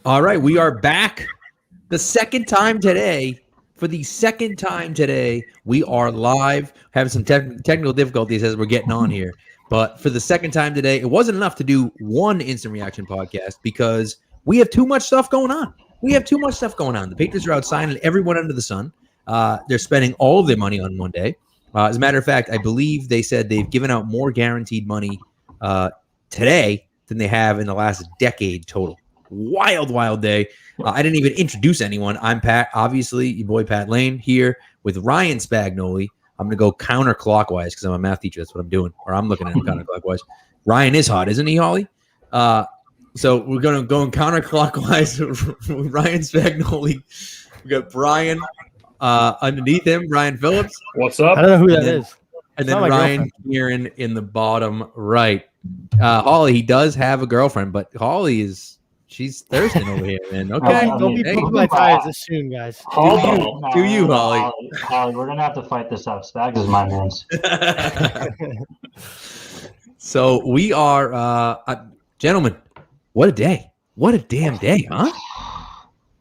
All right, we are back the second time today. For the second time today, we are live. Having some technical difficulties as we're getting on here. But for the second time today, it wasn't enough to do one instant reaction podcast because we have too much stuff going on. The Patriots are out signing everyone under the sun. They're spending all of their money on one day. As a matter of fact, I believe they said they've given out more guaranteed money today than they have in the last decade total. Wild day. I didn't even introduce anyone. I'm Pat, obviously, your boy Pat Lane here with Ryan Spagnoli. I'm going to go counterclockwise because I'm a math teacher. That's what I'm doing. Or I'm looking at him counterclockwise. Ryan is hot, isn't he, Holly? So we're going to go in counterclockwise with Ryan Spagnoli. We got Brian underneath him, Ryan Phillips. What's up? I don't know who that is. And then Ryan Kieran in the bottom right. Holly, he does have a girlfriend, but Holly she's thirsting over here, man. Okay. Don't be picking my tires this soon, guys. Do you, Holly? Holly, we're going to have to fight this out. Spags is my man. So we are, gentlemen, what a day. What a damn day, huh?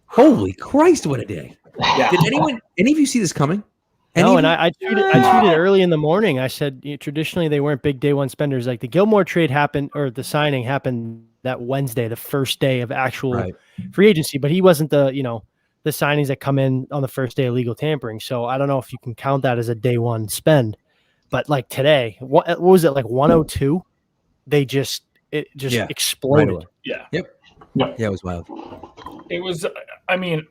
Holy Christ, what a day. Yeah. Did any of you see this coming? No, and I tweeted early in the morning. I said traditionally they weren't big day one spenders. Like the Gilmore trade happened, or the signing happened that Wednesday, the first day of actual free agency. But he wasn't the signings that come in on the first day of legal tampering. So I don't know if you can count that as a day one spend. But like today, what was it, like 102? It just exploded. Right. Yeah. Yep. Yeah, it was wild. It was. I mean,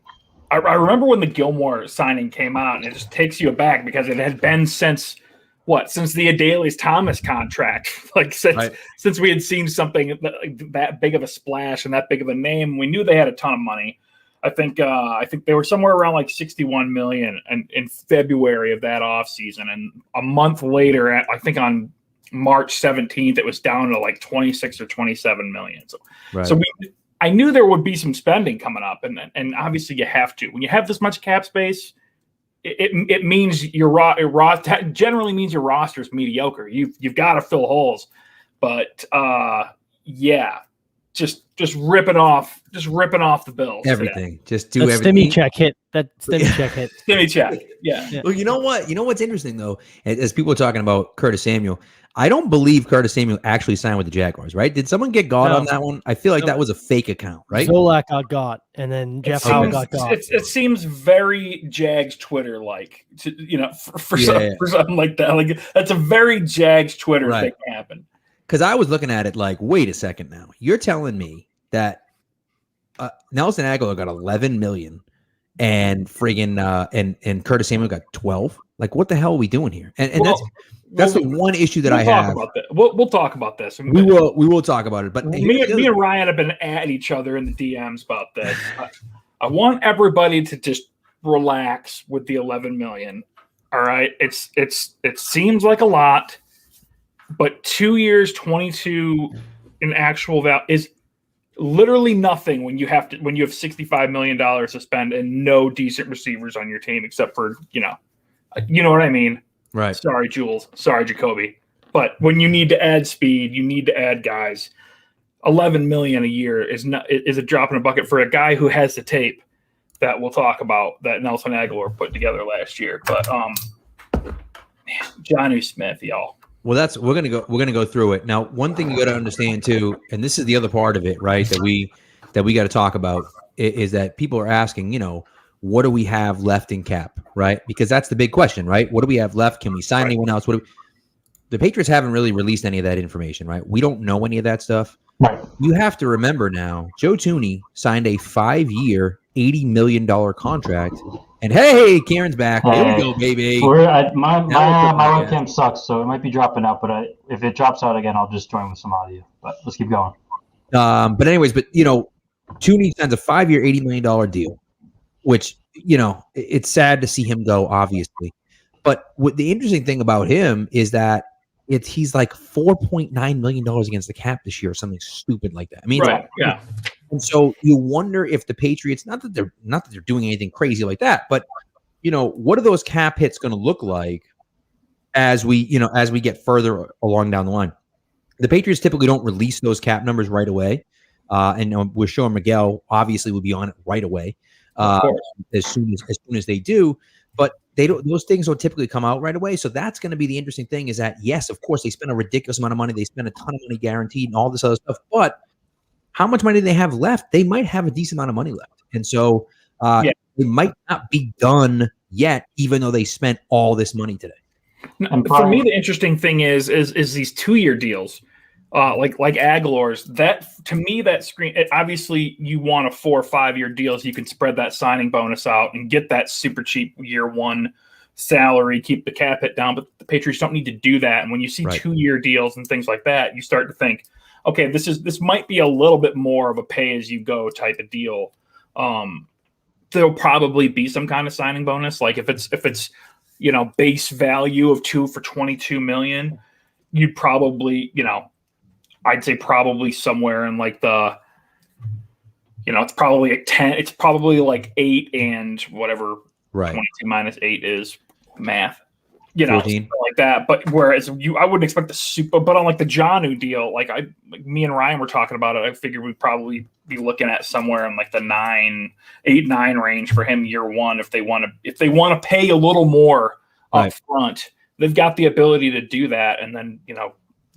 I remember when the Gilmore signing came out, and it just takes you aback because it had been since the Adelius Thomas contract, since we had seen something that big of a splash and that big of a name. We knew they had a ton of money. I think they were somewhere around like $61 million in February of that offseason, and a month later, I think on March 17th, it was down to like 26 or 27 million. So I knew there would be some spending coming up, and obviously you have to. When you have this much cap space, it means generally means your roster is mediocre. You've got to fill holes, but just ripping off the Bills. Everything, today. Just do that everything. Stimmy check hit. That Stimmy check hit. Stimmy check. Yeah. Well, you know what? You know what's interesting though, as people are talking about Curtis Samuel. I don't believe Curtis Samuel actually signed with the Jaguars, right? Did someone get got on that one? I feel like that was a fake account, right? Zolak got, and then Jeff Howe got. It seems very Jags Twitter-like, for something like that. Like that's a very Jags Twitter thing to happen. Because I was looking at it like, wait a second now. You're telling me that Nelson Aguilar got $11 million and friggin' and Curtis Samuel got 12? Like, what the hell are we doing here? And that's the one issue that I have. We'll talk about this. We will talk about it. But me and Ryan have been at each other in the DMs about this. I want everybody to just relax with the $11 million. All right, it seems like a lot, but 2 years, 22 in actual value is literally nothing when you have $65 million to spend and no decent receivers on your team except for you know what I mean. Right. Sorry, Jules. Sorry, Jacoby. But when you need to add speed, you need to add guys. $11 million a year is a drop in a bucket for a guy who has the tape that we'll talk about that Nelson Aguilar put together last year. But Jonnu Smith, y'all. Well, we're gonna go through it now. One thing you got to understand too, and this is the other part of it, right? That we got to talk about is that people are asking, what do we have left in cap, right? Because that's the big question, right? What do we have left? Can we sign anyone else? The Patriots haven't really released any of that information, right? We don't know any of that stuff. Right. You have to remember now, Joe Thuney signed a 5-year, $80 million contract. And hey, Karen's back. There we go, baby. My webcam sucks, so it might be dropping out. But if it drops out again, I'll just join with some audio. But let's keep going. But Thuney signs a 5-year, $80 million deal, which, it's sad to see him go, obviously. But what the interesting thing about him is that he's like $4.9 million against the cap this year or something stupid like that. I mean, right, yeah. And so you wonder if the Patriots, not that they're doing anything crazy like that, but what are those cap hits going to look like as we get further along down the line? The Patriots typically don't release those cap numbers right away And we're sure Miguel obviously will be on it right away, as soon as they do. But those things don't typically come out right away. So that's going to be the interesting thing, is that, yes, of course, they spend a ridiculous amount of money. They spend a ton of money guaranteed and all this other stuff. But how much money do they have left? They might have a decent amount of money left. And so they might not be done yet, even though they spent all this money today. For me, the interesting thing is these 2-year deals, like Aguilar's. That, to me, that screen. Obviously, you want a 4 or 5 year deal so you can spread that signing bonus out and get that super cheap year one salary, keep the cap hit down. But the Patriots don't need to do that. And when you see 2-year deals and things like that, you start to think, okay, this might be a little bit more of a pay as you go type of deal. There'll probably be some kind of signing bonus, like if it's base value of 2 for $22 million, you'd probably, I'd say probably somewhere in like the, it's probably like 10, it's probably like 8 and whatever 22 minus 8 is math, 14. Something like that. But whereas I wouldn't expect the super, but on like the Jonnu deal, me and Ryan were talking about it. I figured we'd probably be looking at somewhere in like the 8-9 range for him year one. If they want to pay a little more up front, they've got the ability to do that, and then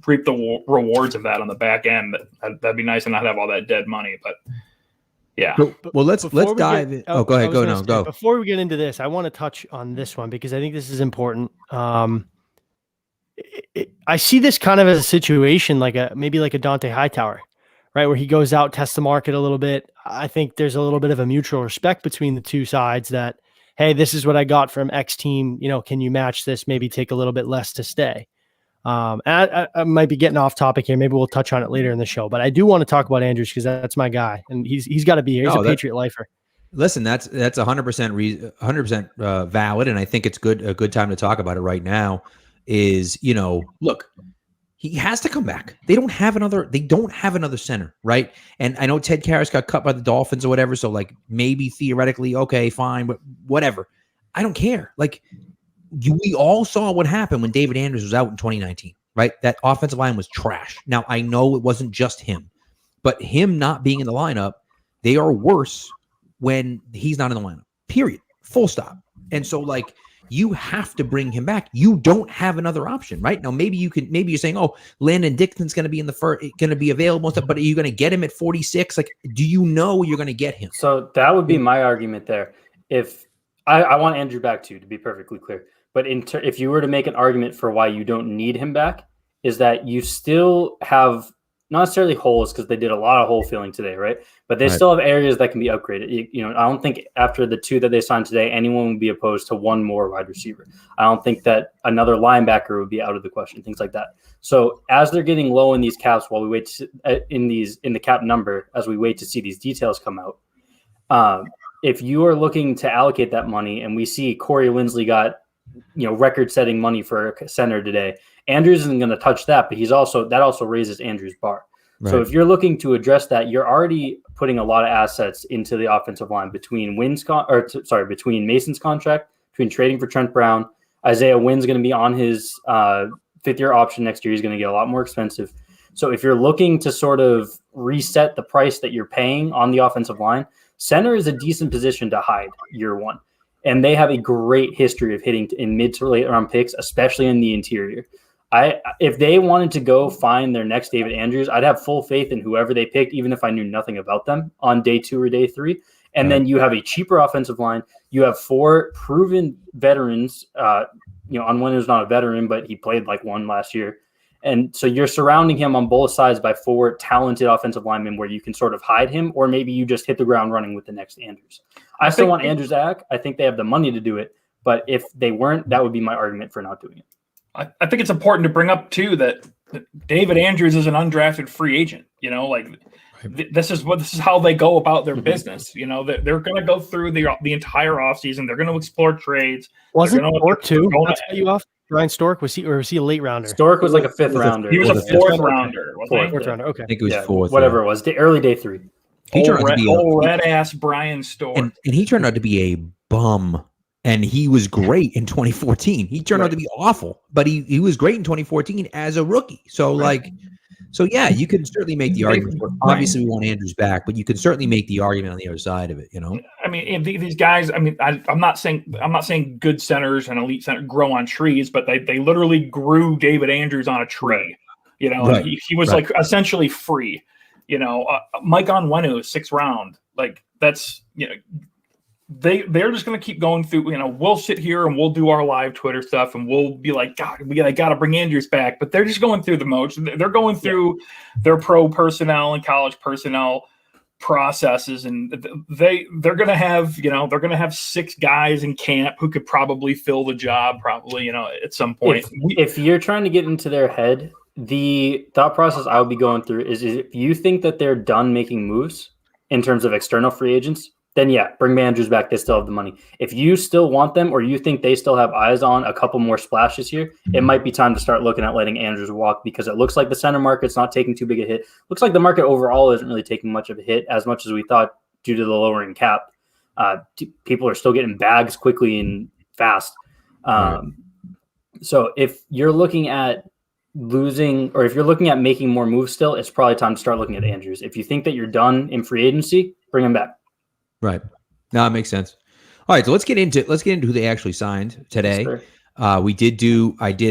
reap the rewards of that on the back end. That'd be nice and not have all that dead money. But yeah. Well, let's dive in. Go ahead. Go. Before we get into this, I want to touch on this one because I think this is important. I see this kind of as a situation maybe like a Dante Hightower, right? Where he goes out, tests the market a little bit. I think there's a little bit of a mutual respect between the two sides that, hey, this is what I got from X team. Can you match this? Maybe take a little bit less to stay. And I might be getting off topic here. Maybe we'll touch on it later in the show, but I do want to talk about Andrews because that's my guy, and he's got to be here. He's a Patriot lifer. Listen, that's 100% valid, and I think it's a good time to talk about it right now. Is look, he has to come back. They don't have another center, right? And I know Ted Karras got cut by the Dolphins or whatever, so maybe theoretically, okay, fine, but whatever. I don't care. We all saw what happened when David Andrews was out in 2019, right? That offensive line was trash. Now, I know it wasn't just him, but him not being in the lineup, they are worse when he's not in the lineup, period, full stop. And so, you have to bring him back. You don't have another option, right? Now, maybe you're saying, oh, Landon Dixon's going to be going to be available and stuff, but are you going to get him at 46? Do you know you're going to get him? So that would be my argument there. If I want Andrew back too, to be perfectly clear. But if you were to make an argument for why you don't need him back, is that you still have not necessarily holes, because they did a lot of hole filling today, right? But they still have areas that can be upgraded. I don't think after the 2 that they signed today, anyone would be opposed to 1 more wide receiver. I don't think that another linebacker would be out of the question, things like that. So as they're getting low in these caps, while we wait in the cap number, as we wait to see these details come out, if you are looking to allocate that money, and we see Corey Linsley got record-setting money for a center today. Andrews isn't going to touch that, but that also raises Andrews' bar. Right. So if you're looking to address that, you're already putting a lot of assets into the offensive line between between Mason's contract, between trading for Trent Brown. Isaiah Wynn's going to be on his 5th-year option next year. He's going to get a lot more expensive. So if you're looking to sort of reset the price that you're paying on the offensive line, center is a decent position to hide year one. And they have a great history of hitting in mid to late round picks, especially in the interior. If they wanted to go find their next David Andrews, I'd have full faith in whoever they picked, even if I knew nothing about them on day 2 or day 3. And then you have a cheaper offensive line. You have 4 proven veterans. Unwin is not a veteran, but he played one last year. And so you're surrounding him on both sides by 4 talented offensive linemen where you can sort of hide him, or maybe you just hit the ground running with the next Andrews. I still want Andrews back. I think they have the money to do it. But if they weren't, that would be my argument for not doing it. I think it's important to bring up, too, that David Andrews is an undrafted free agent. This is how they go about their business. They're going to go through the entire offseason. They're going to explore trades. Wasn't Stork too? Not to cut you off. Brian Stork, was he a late rounder? Stork was like a 5th rounder. He was a 4th rounder. Fourth rounder. Okay. I think it was 4th. Whatever it was. Early day 3. He turned out to be red ass Brian Stork. And he turned out to be a bum. And he was great in 2014. He turned out to be awful, but he was great in 2014 as a rookie. So So yeah, you can certainly make the argument. Obviously, we want Andrews back, but you can certainly make the argument on the other side of it. I mean, these guys. I mean, I'm not saying good centers and elite center grow on trees, but they literally grew David Andrews on a tree. Right. He was like essentially free. Mike Onwenu, 6th round. Like that's they're just going to keep going through. We'll sit here and we'll do our live Twitter stuff and we'll be like, God, we got to bring Andrews back. But they're just going through the motion. They're going through their pro personnel and college personnel processes, and they're going to have 6 guys in camp who could probably fill the job at some point. If you're trying to get into their head, the thought process I would be going through is if you think that they're done making moves in terms of external free agents, then yeah, bring Andrews back. They still have the money. If you still want them, or you think they still have eyes on a couple more splashes here, it might be time to start looking at letting Andrews walk, because it looks like the center market's not taking too big a hit. Looks like the market overall isn't really taking much of a hit as much as we thought due to the lowering cap. People are still getting bags quickly and fast. So if you're looking at losing, or if you're looking at making more moves still, it's probably time to start looking at Andrews. If you think that you're done in free agency, bring him back. Right. No, it makes sense. All right, so let's get into who they actually signed today. Sure. I did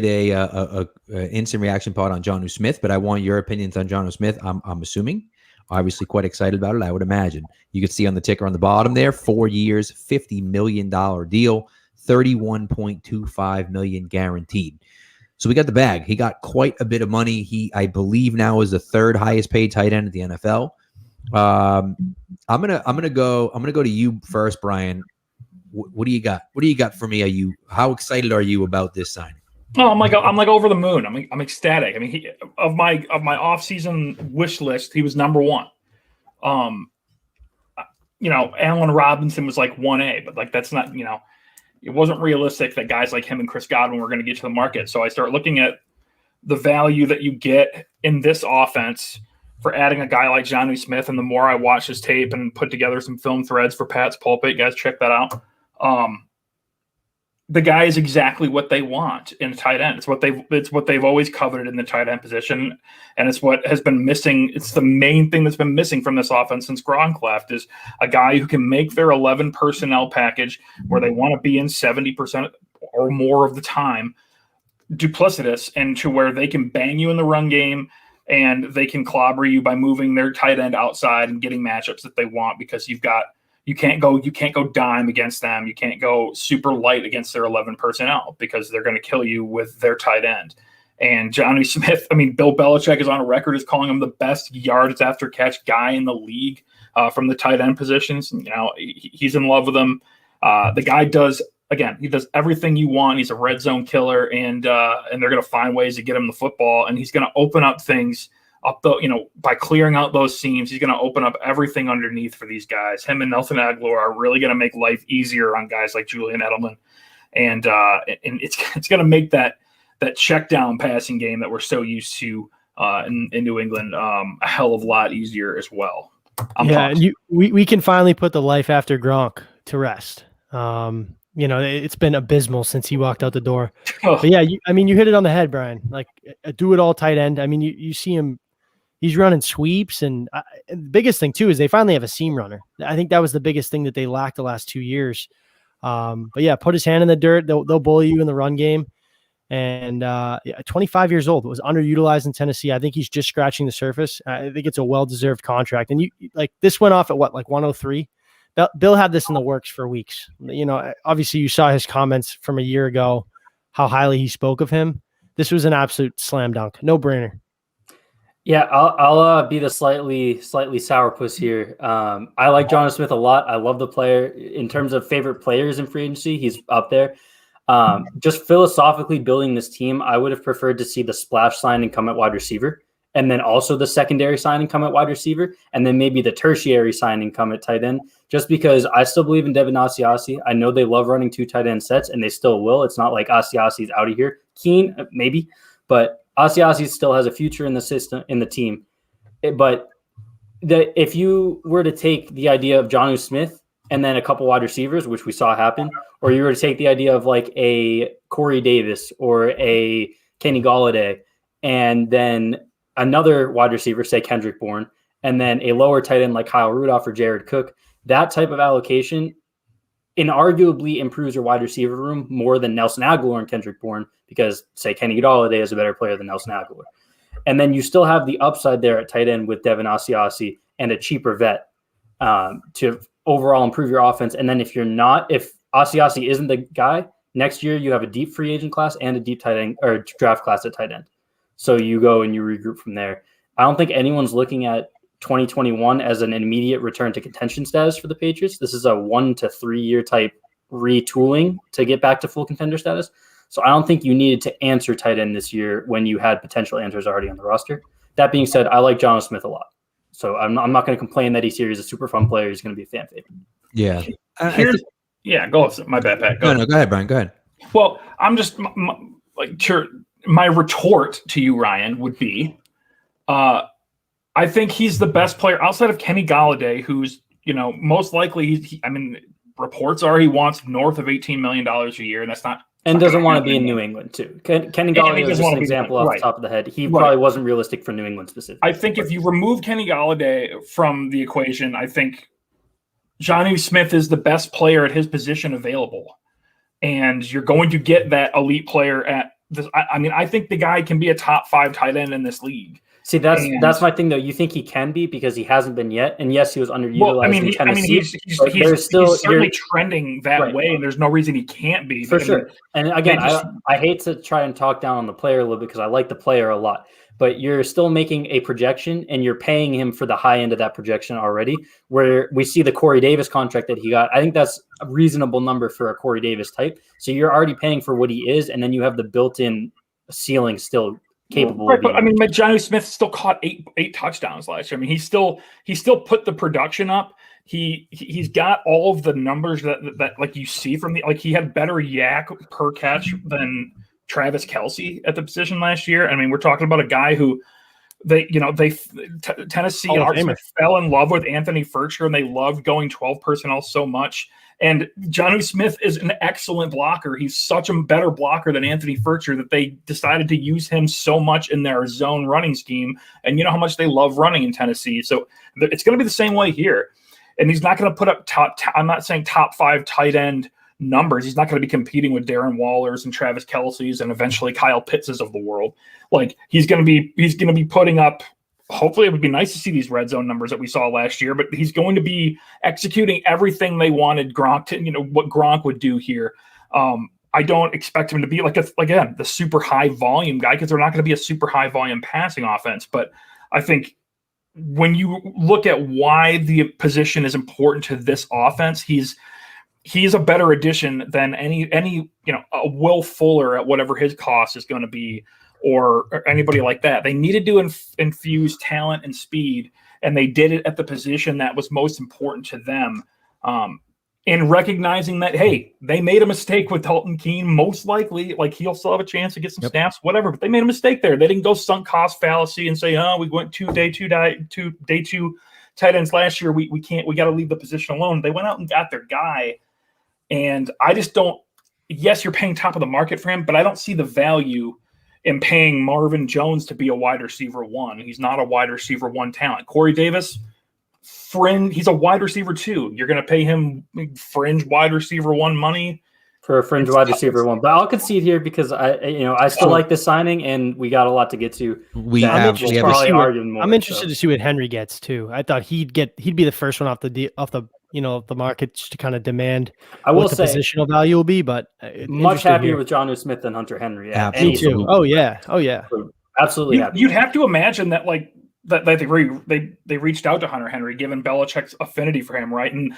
a instant reaction pod on Jonnu Smith, but I want your opinions on Jonnu Smith. I'm assuming, obviously, quite excited about it. I would imagine you could see on the ticker on the bottom there, 4 years, $50 million deal, $31.25 million guaranteed. So we got the bag. He got quite a bit of money. He, I believe, now is the 3rd highest paid tight end at the NFL. I'm gonna go to you first, Brian. What do you got? What do you got for me? How excited are you about this signing? Oh, I'm like over the moon. I'm ecstatic. I mean, of my offseason wish list, he was number 1. Allen Robinson was like 1A, but like that's not, it wasn't realistic that guys like him and Chris Godwin were going to get to the market. So I start looking at the value that you get in this offense for adding a guy like Jonnu Smith. And the more I watch his tape and put together some film threads for Pat's Pulpit, guys, check that out. The guy is exactly what they want in a tight end. It's what they've always coveted in the tight end position. And it's what has been missing. It's the main thing that's been missing from this offense since Gronk left, is a guy who can make their 11 personnel package where they want to be in 70% or more of the time duplicitous, and to where they can bang you in the run game and they can clobber you by moving their tight end outside and getting matchups that they want, because you can't go dime against them. You can't go super light against their 11 personnel, because they're going to kill you with their tight end. And Jonnu Smith, I mean, Bill Belichick is on a record as calling him the best yards after catch guy in the league from the tight end positions. And, he's in love with him. The guy he does everything you want. He's a red zone killer, and they're going to find ways to get him the football, and he's going to open up things by clearing out those seams. He's going to open up everything underneath for these guys. Him and Nelson Aguilar are really going to make life easier on guys like Julian Edelman, and it's going to make that check down passing game that we're so used to in New England a hell of a lot easier as well. And we can finally put the life after Gronk to rest. It's been abysmal since he walked out the door. But yeah, you hit it on the head, Brian. Like a do-it-all tight end. I mean, you see him, he's running sweeps, and the biggest thing too is they finally have a seam runner. I think that was the biggest thing that they lacked the last 2 years. But yeah, put his hand in the dirt. They'll bully you in the run game. And 25 years old, was underutilized in Tennessee. I think he's just scratching the surface. I think it's a well-deserved contract. And this went off at 103. Bill had this in the works for weeks. Obviously you saw his comments from a year ago, how highly he spoke of him. This was an absolute slam dunk, no brainer. Yeah, I'll be the slightly sourpuss here. I like Jonnu Smith a lot. I love the player. In terms of favorite players in free agency, he's up there. Just philosophically building this team, I would have preferred to see the splash signing come at wide receiver, and then also the secondary signing come at wide receiver, and then maybe the tertiary signing come at tight end, just because I still believe in Devin Asiasi. I know they love running 2 tight end sets, and they still will. It's not like Asiasi's out of here. Keen, maybe, but Asiasi still has a future in the system, in the team. But if you were to take the idea of Jonnu Smith and then a couple wide receivers, which we saw happen, or you were to take the idea of like a Corey Davis or a Kenny Golladay, and then another wide receiver, say Kendrick Bourne, and then a lower tight end like Kyle Rudolph or Jared Cook, that type of allocation inarguably improves your wide receiver room more than Nelson Aguilar and Kendrick Bourne, because, say, Kenny Golladay is a better player than Nelson Aguilar. And then you still have the upside there at tight end with Devin Asiasi and a cheaper vet to overall improve your offense. And then if Asiasi isn't the guy, next year you have a deep free agent class and a deep tight end or draft class at tight end. So you go and you regroup from there. I don't think anyone's looking at 2021 as an immediate return to contention status for the Patriots. This is a 1 to 3 year type retooling to get back to full contender status. So I don't think you needed to answer tight end this year when you had potential answers already on the roster. That being said, I like Jonnu Smith a lot. So I'm not going to complain that he's a super fun player. He's going to be a fan favorite. Yeah. Go ahead. My bad, Pat. Go ahead, Brian. Go ahead. Well, I'm just my retort to you, Ryan, would be, I think he's the best player outside of Kenny Golladay, who's, most likely, reports are he wants north of $18 million a year, and that's not. And doesn't want to be in New England, too. Kenny Golladay is just an example off the top of the head. He probably wasn't realistic for New England specifically. I think if you remove Kenny Golladay from the equation, I think Jonnu Smith is the best player at his position available. And you're going to get that elite player at this. I think the guy can be a top 5 tight end in this league. See, that's my thing, though. You think he can be because he hasn't been yet, and yes, he was underutilized in Tennessee. He's certainly trending that way, and there's no reason he can't be. For sure. And again, I hate to try and talk down on the player a little bit because I like the player a lot, but you're still making a projection, and you're paying him for the high end of that projection already. Where we see the Corey Davis contract that he got, I think that's a reasonable number for a Corey Davis type. So you're already paying for what he is, and then you have the built-in ceiling still capable. Right, but Jonnu Smith still caught eight touchdowns last year. He still put the production up. He's got all of the numbers that like you see from he had better yak per catch than Travis Kelce at the position last year. We're talking about a guy who Tennessee fell in love with Anthony Furcher, and they loved going 12 personnel so much. And Jonnu Smith is an excellent blocker. He's such a better blocker than Anthony Furcher that they decided to use him so much in their zone running scheme. And you know how much they love running in Tennessee. So it's going to be the same way here. And he's not going to put up I'm not saying top 5 tight end numbers. He's not going to be competing with Darren Waller's and Travis Kelce's and eventually Kyle Pitt's of the world. He's going to be putting up. Hopefully, it would be nice to see these red zone numbers that we saw last year, but he's going to be executing everything they wanted Gronk to, what Gronk would do here. I don't expect him to be the super high volume guy, because they're not going to be a super high volume passing offense. But I think when you look at why the position is important to this offense, he's a better addition than any a Will Fuller at whatever his cost is going to be, or anybody like that. They needed to infuse talent and speed, and they did it at the position that was most important to them. In recognizing that, hey, they made a mistake with Dalton Keene, most likely, he'll still have a chance to get some snaps, whatever, but they made a mistake there. They didn't go sunk cost fallacy and say, we went day two tight ends last year. We got to leave the position alone. They went out and got their guy. And I just don't, yes, you're paying top of the market for him, but I don't see the value in paying Marvin Jones to be a wide receiver 1. He's not a wide receiver 1 talent. Corey Davis, he's a wide receiver 2. You're going to pay him fringe wide receiver 1 money for a fringe wide receiver 1. But I'll concede here because I still like this signing, and we got a lot to get to. I'm interested to see what Henry gets too. I thought he'd be the first one off the market to kind of demand what the positional value will be, but much happier with Jonnu Smith than Hunter Henry. Me too. Oh yeah. Absolutely. You'd have to imagine that that they reached out to Hunter Henry, given Belichick's affinity for him, right? And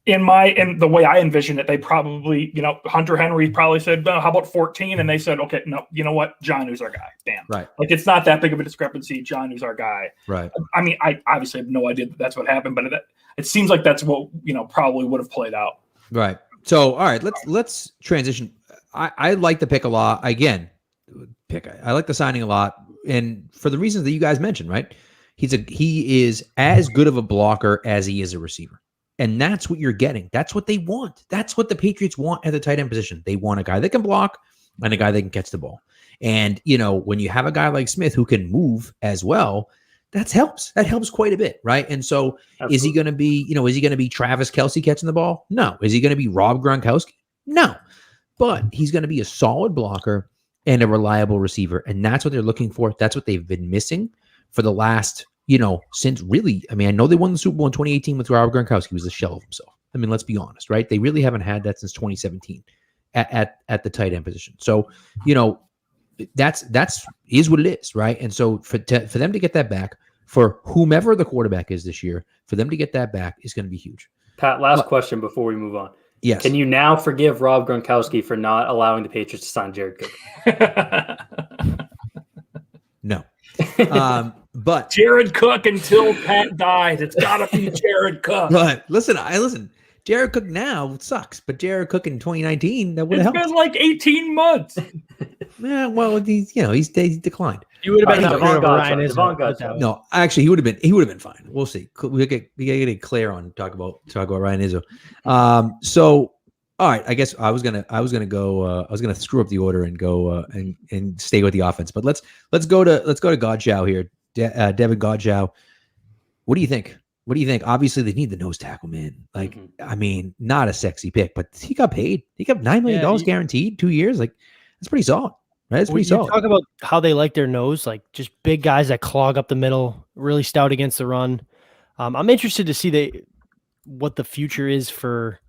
in the way I envision it, they probably, Hunter Henry probably said, well, how about 14? And they said, okay, no, you know what? Jonnu's our guy. Bam. Right. It's not that big of a discrepancy. Jonnu's our guy. Right. I obviously have no idea that's what happened, but it seems like that's what, probably would have played out. Right. So, all right, let's transition. I like the pick a lot. Again, I like the signing a lot. And for the reasons that you guys mentioned, right? He is as good of a blocker as he is a receiver. And that's what you're getting. That's what they want. That's what the Patriots want at the tight end position. They want a guy that can block and a guy that can catch the ball. And, when you have a guy like Smith who can move as well, that helps quite a bit. Right. And so Absolutely. Is he going to be Travis Kelce catching the ball? No. Is he going to be Rob Gronkowski? No. But he's going to be a solid blocker and a reliable receiver. And that's what they're looking for. That's what they've been missing for the last, since really, I know they won the Super Bowl in 2018 with Rob Gronkowski. He was a shell of himself. Let's be honest, right? They really haven't had that since 2017 at the tight end position. So, that's is what it is, right? And so for them to get that back, for whomever the quarterback is this year, for them to get that back is going to be huge. Pat, last question before we move on. Yes. Can you now forgive Rob Gronkowski for not allowing the Patriots to sign Jared Cook? No. But Jared Cook until Pat dies. It's got to be Jared Cook. But listen. Jared Cook now sucks, but Jared Cook in 2019, that would have helped. It's been like 18 months. Yeah, well, he's declined. You would have been Ryan Izzo. No, actually, he would have been fine. We'll see. We gotta get Claire on talk about Ryan Izzo. So, all right, I guess I was gonna screw up the order and go and stay with the offense, but let's go to Godchow here, Devin Godchow. What do you think? Obviously, they need the nose tackle, man. Like, not a sexy pick, but he got paid. He got $9 million guaranteed, 2 years. Like, that's pretty solid. Right? That's pretty solid. Talk about how they like their nose, like just big guys that clog up the middle, really stout against the run. I'm interested to see what the future is for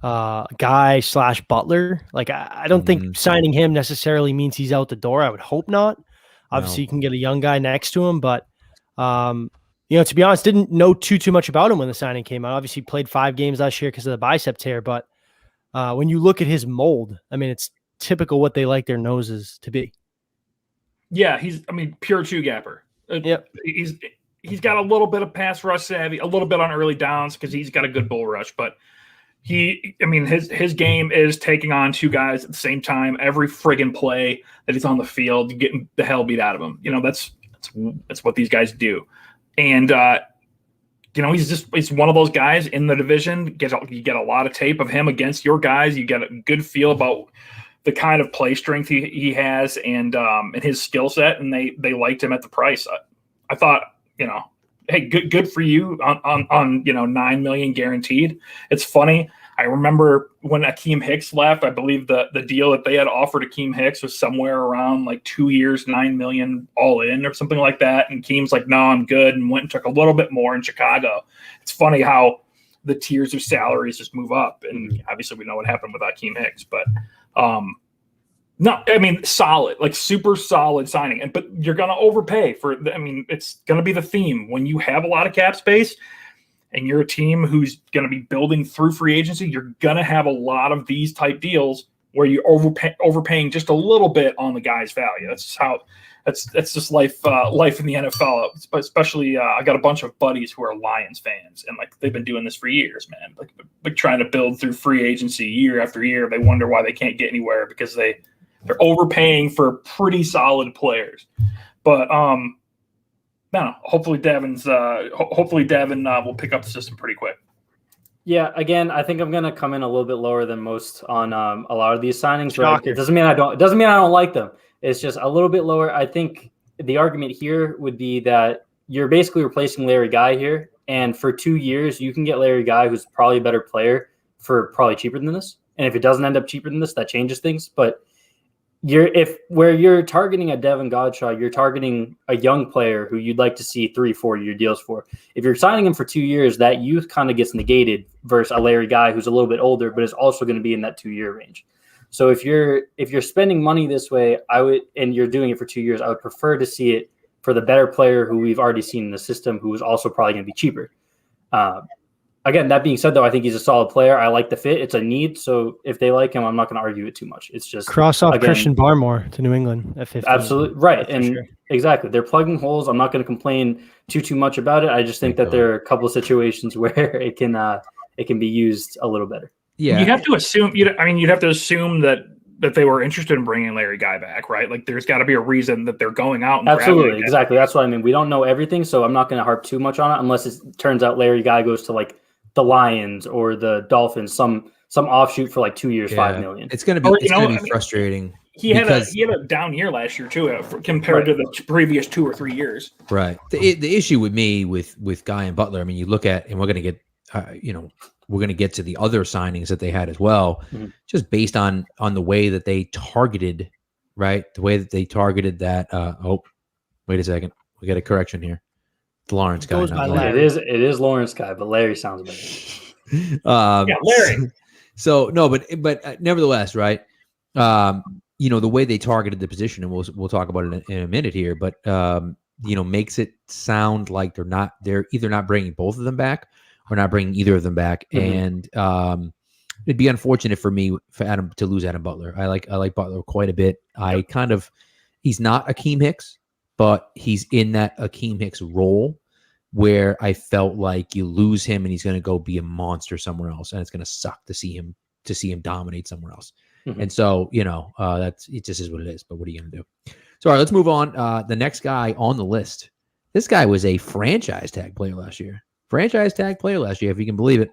Guy / Butler. Like, I don't think signing him necessarily means he's out the door. I would hope not. Obviously, you can get a young guy next to him, but to be honest, didn't know too much about him when the signing came out. Obviously, played 5 games last year because of the bicep tear. But when you look at his mold, it's typical what they like their noses to be. Yeah, he's pure two-gapper. Yep. He's got a little bit of pass rush savvy, a little bit on early downs because he's got a good bull rush. But his game is taking on 2 guys at the same time every friggin' play that he's on the field, getting the hell beat out of him. That's what these guys do. And, he's one of those guys in the division. You get a lot of tape of him against your guys. You get a good feel about the kind of play strength he has and his skill set. And they liked him at the price. I thought, hey, good for you on $9 million guaranteed. It's funny. I remember when Akeem Hicks left, I believe the deal that they had offered Akeem Hicks was somewhere around like 2 years, $9 million all in or something like that. And Akeem's like, no, I'm good. And went and took a little bit more in Chicago. It's funny how the tiers of salaries just move up. And obviously we know what happened with Akeem Hicks, but no, solid, like super solid signing. But you're going to overpay it's going to be the theme when you have a lot of cap space. And you're a team who's going to be building through free agency, you're going to have a lot of these type deals where you're overpaying just a little bit on the guy's value. That's just life in the NFL. Especially, I got a bunch of buddies who are Lions fans, and like they've been doing this for years, man. Like trying to build through free agency year after year. They wonder why they can't get anywhere because they're overpaying for pretty solid players. But no, hopefully Devin will pick up the system pretty quick. Yeah, again, I think I'm going to come in a little bit lower than most on a lot of these signings. But it doesn't mean I don't like them. It's just a little bit lower. I think the argument here would be that you're basically replacing Larry Guy here, and for 2 years you can get Larry Guy, who's probably a better player, for probably cheaper than this. And if it doesn't end up cheaper than this, that changes things. But where you're targeting a Devin Godchow, you're targeting a young player who you'd like to see 3-4 year deals for. If you're signing him for 2 years, that youth kind of gets negated versus a Larry Guy who's a little bit older, but is also going to be in that 2 year range. So if you're spending money this way, and you're doing it for 2 years, I would prefer to see it for the better player who we've already seen in the system, who is also probably going to be cheaper. Again, that being said, though, I think he's a solid player. I like the fit. It's a need. So if they like him, I'm not going to argue it too much. It's just cross off Christian Barmore to New England at 15. Absolutely right. And exactly. They're plugging holes. I'm not going to complain too much about it. I just think that there are a couple of situations where it can be used a little better. Yeah. You have to assume, you'd have to assume that they were interested in bringing Larry Guy back, right? Like there's got to be a reason that they're going out and absolutely, exactly. That's what I mean. We don't know everything, so I'm not going to harp too much on it unless it turns out Larry Guy goes to like the Lions or the Dolphins, some offshoot for like 2 years, $5 million. It's going to be frustrating. he had a down year last year too, compared to the previous 2 or 3 years. Right. The issue with me with Guy and Butler, I mean, you look at, and we're going to get, we're going to get to the other signings that they had as well, just based on the way that they targeted, right? The way that they targeted that. Wait a second, we got a correction here. It's Lawrence Guy. It is Lawrence Guy, but Larry sounds better. Larry. So no, but nevertheless, right? The way they targeted the position, and we'll talk about it in a minute here, but makes it sound like they're either not bringing both of them back or not bringing either of them back, and it'd be unfortunate for me for Adam to lose Adam Butler. I like Butler quite a bit. He's not Akeem Hicks, but he's in that Akeem Hicks role where I felt like you lose him and he's going to go be a monster somewhere else, and it's going to suck to see him dominate somewhere else. And so, it just is what it is. But what are you going to do? So, all right, let's move on. The next guy on the list. This guy was a franchise tag player last year. If you can believe it.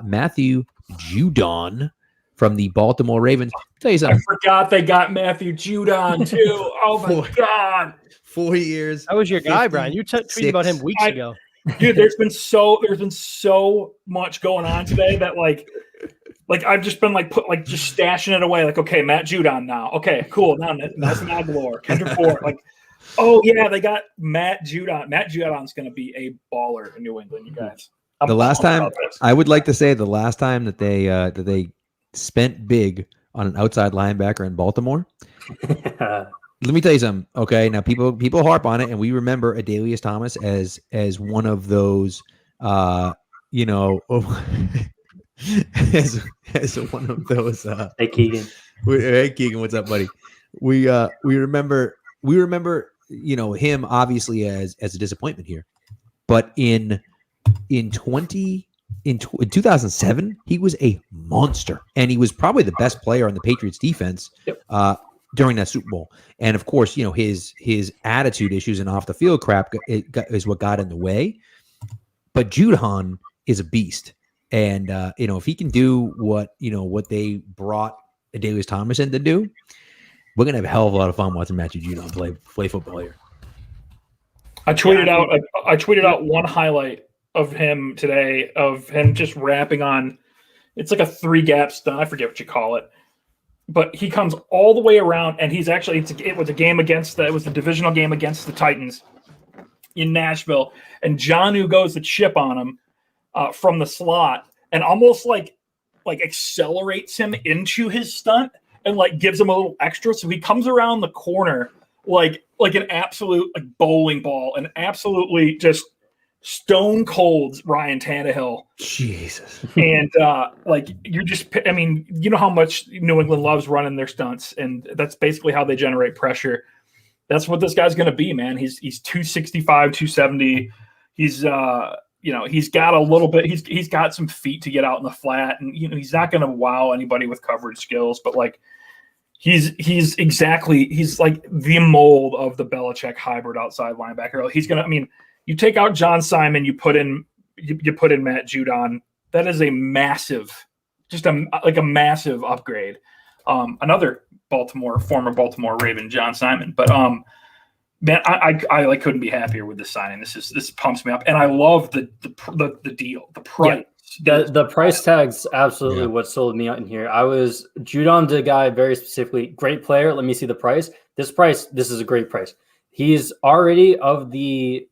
Matthew Judon from the Baltimore Ravens. I'll tell you something. I forgot they got Matthew Judon too. Oh my God. 4 years. That was your guy, Brian. You tweeted about him weeks ago. Dude, there's been so much going on today that like I've just been just stashing it away. Like, okay, Matt Judon now. Okay, cool. Now Nelson Aguilar, Kendrick Ford. Like, oh yeah, they got Matt Judon. Matt Judon's going to be a baller in New England, you guys. The last time that they spent big on an outside linebacker in Baltimore. Let me tell you something. Okay, now people harp on it, and we remember Adalius Thomas as one of those, as one of those. Hey Keegan. Hey Keegan, what's up, buddy? We remember him obviously as a disappointment here, but in 2007 he was a monster, and he was probably the best player on the Patriots defense. Yep. During that Super Bowl. And of course, his attitude issues and off the field crap is what got in the way. But Judon is a beast. And, if he can do what they brought Adalius Thomas in to do, we're going to have a hell of a lot of fun watching Matthew Judon play football here. I tweeted out one highlight of him today, of him just rapping on, it's like a 3-gap stunt. I forget what you call it. But he comes all the way around, and he's actually it was a game it was the divisional game against the Titans in Nashville, and Jonnu goes to chip on him from the slot, and almost like accelerates him into his stunt, and gives him a little extra, so he comes around the corner like an absolute bowling ball, and absolutely just stone cold Ryan Tannehill. Jesus. And you know how much New England loves running their stunts, and that's basically how they generate pressure. That's what this guy's going to be, man. He's 265, 270. He's he's got a little bit, he's got some feet to get out in the flat, and he's not going to wow anybody with coverage skills, but he's like the mold of the Belichick hybrid outside linebacker. He's going to, you take out John Simon, you put in Matt Judon. That is a massive, a massive upgrade. Another former Baltimore Raven, John Simon. But man, I couldn't be happier with this signing. This pumps me up, and I love the deal, the price. Yeah, the price tag's absolutely what sold me out in here. Judon, the guy, very specifically, great player. Let me see the price. This is a great price. He's already of the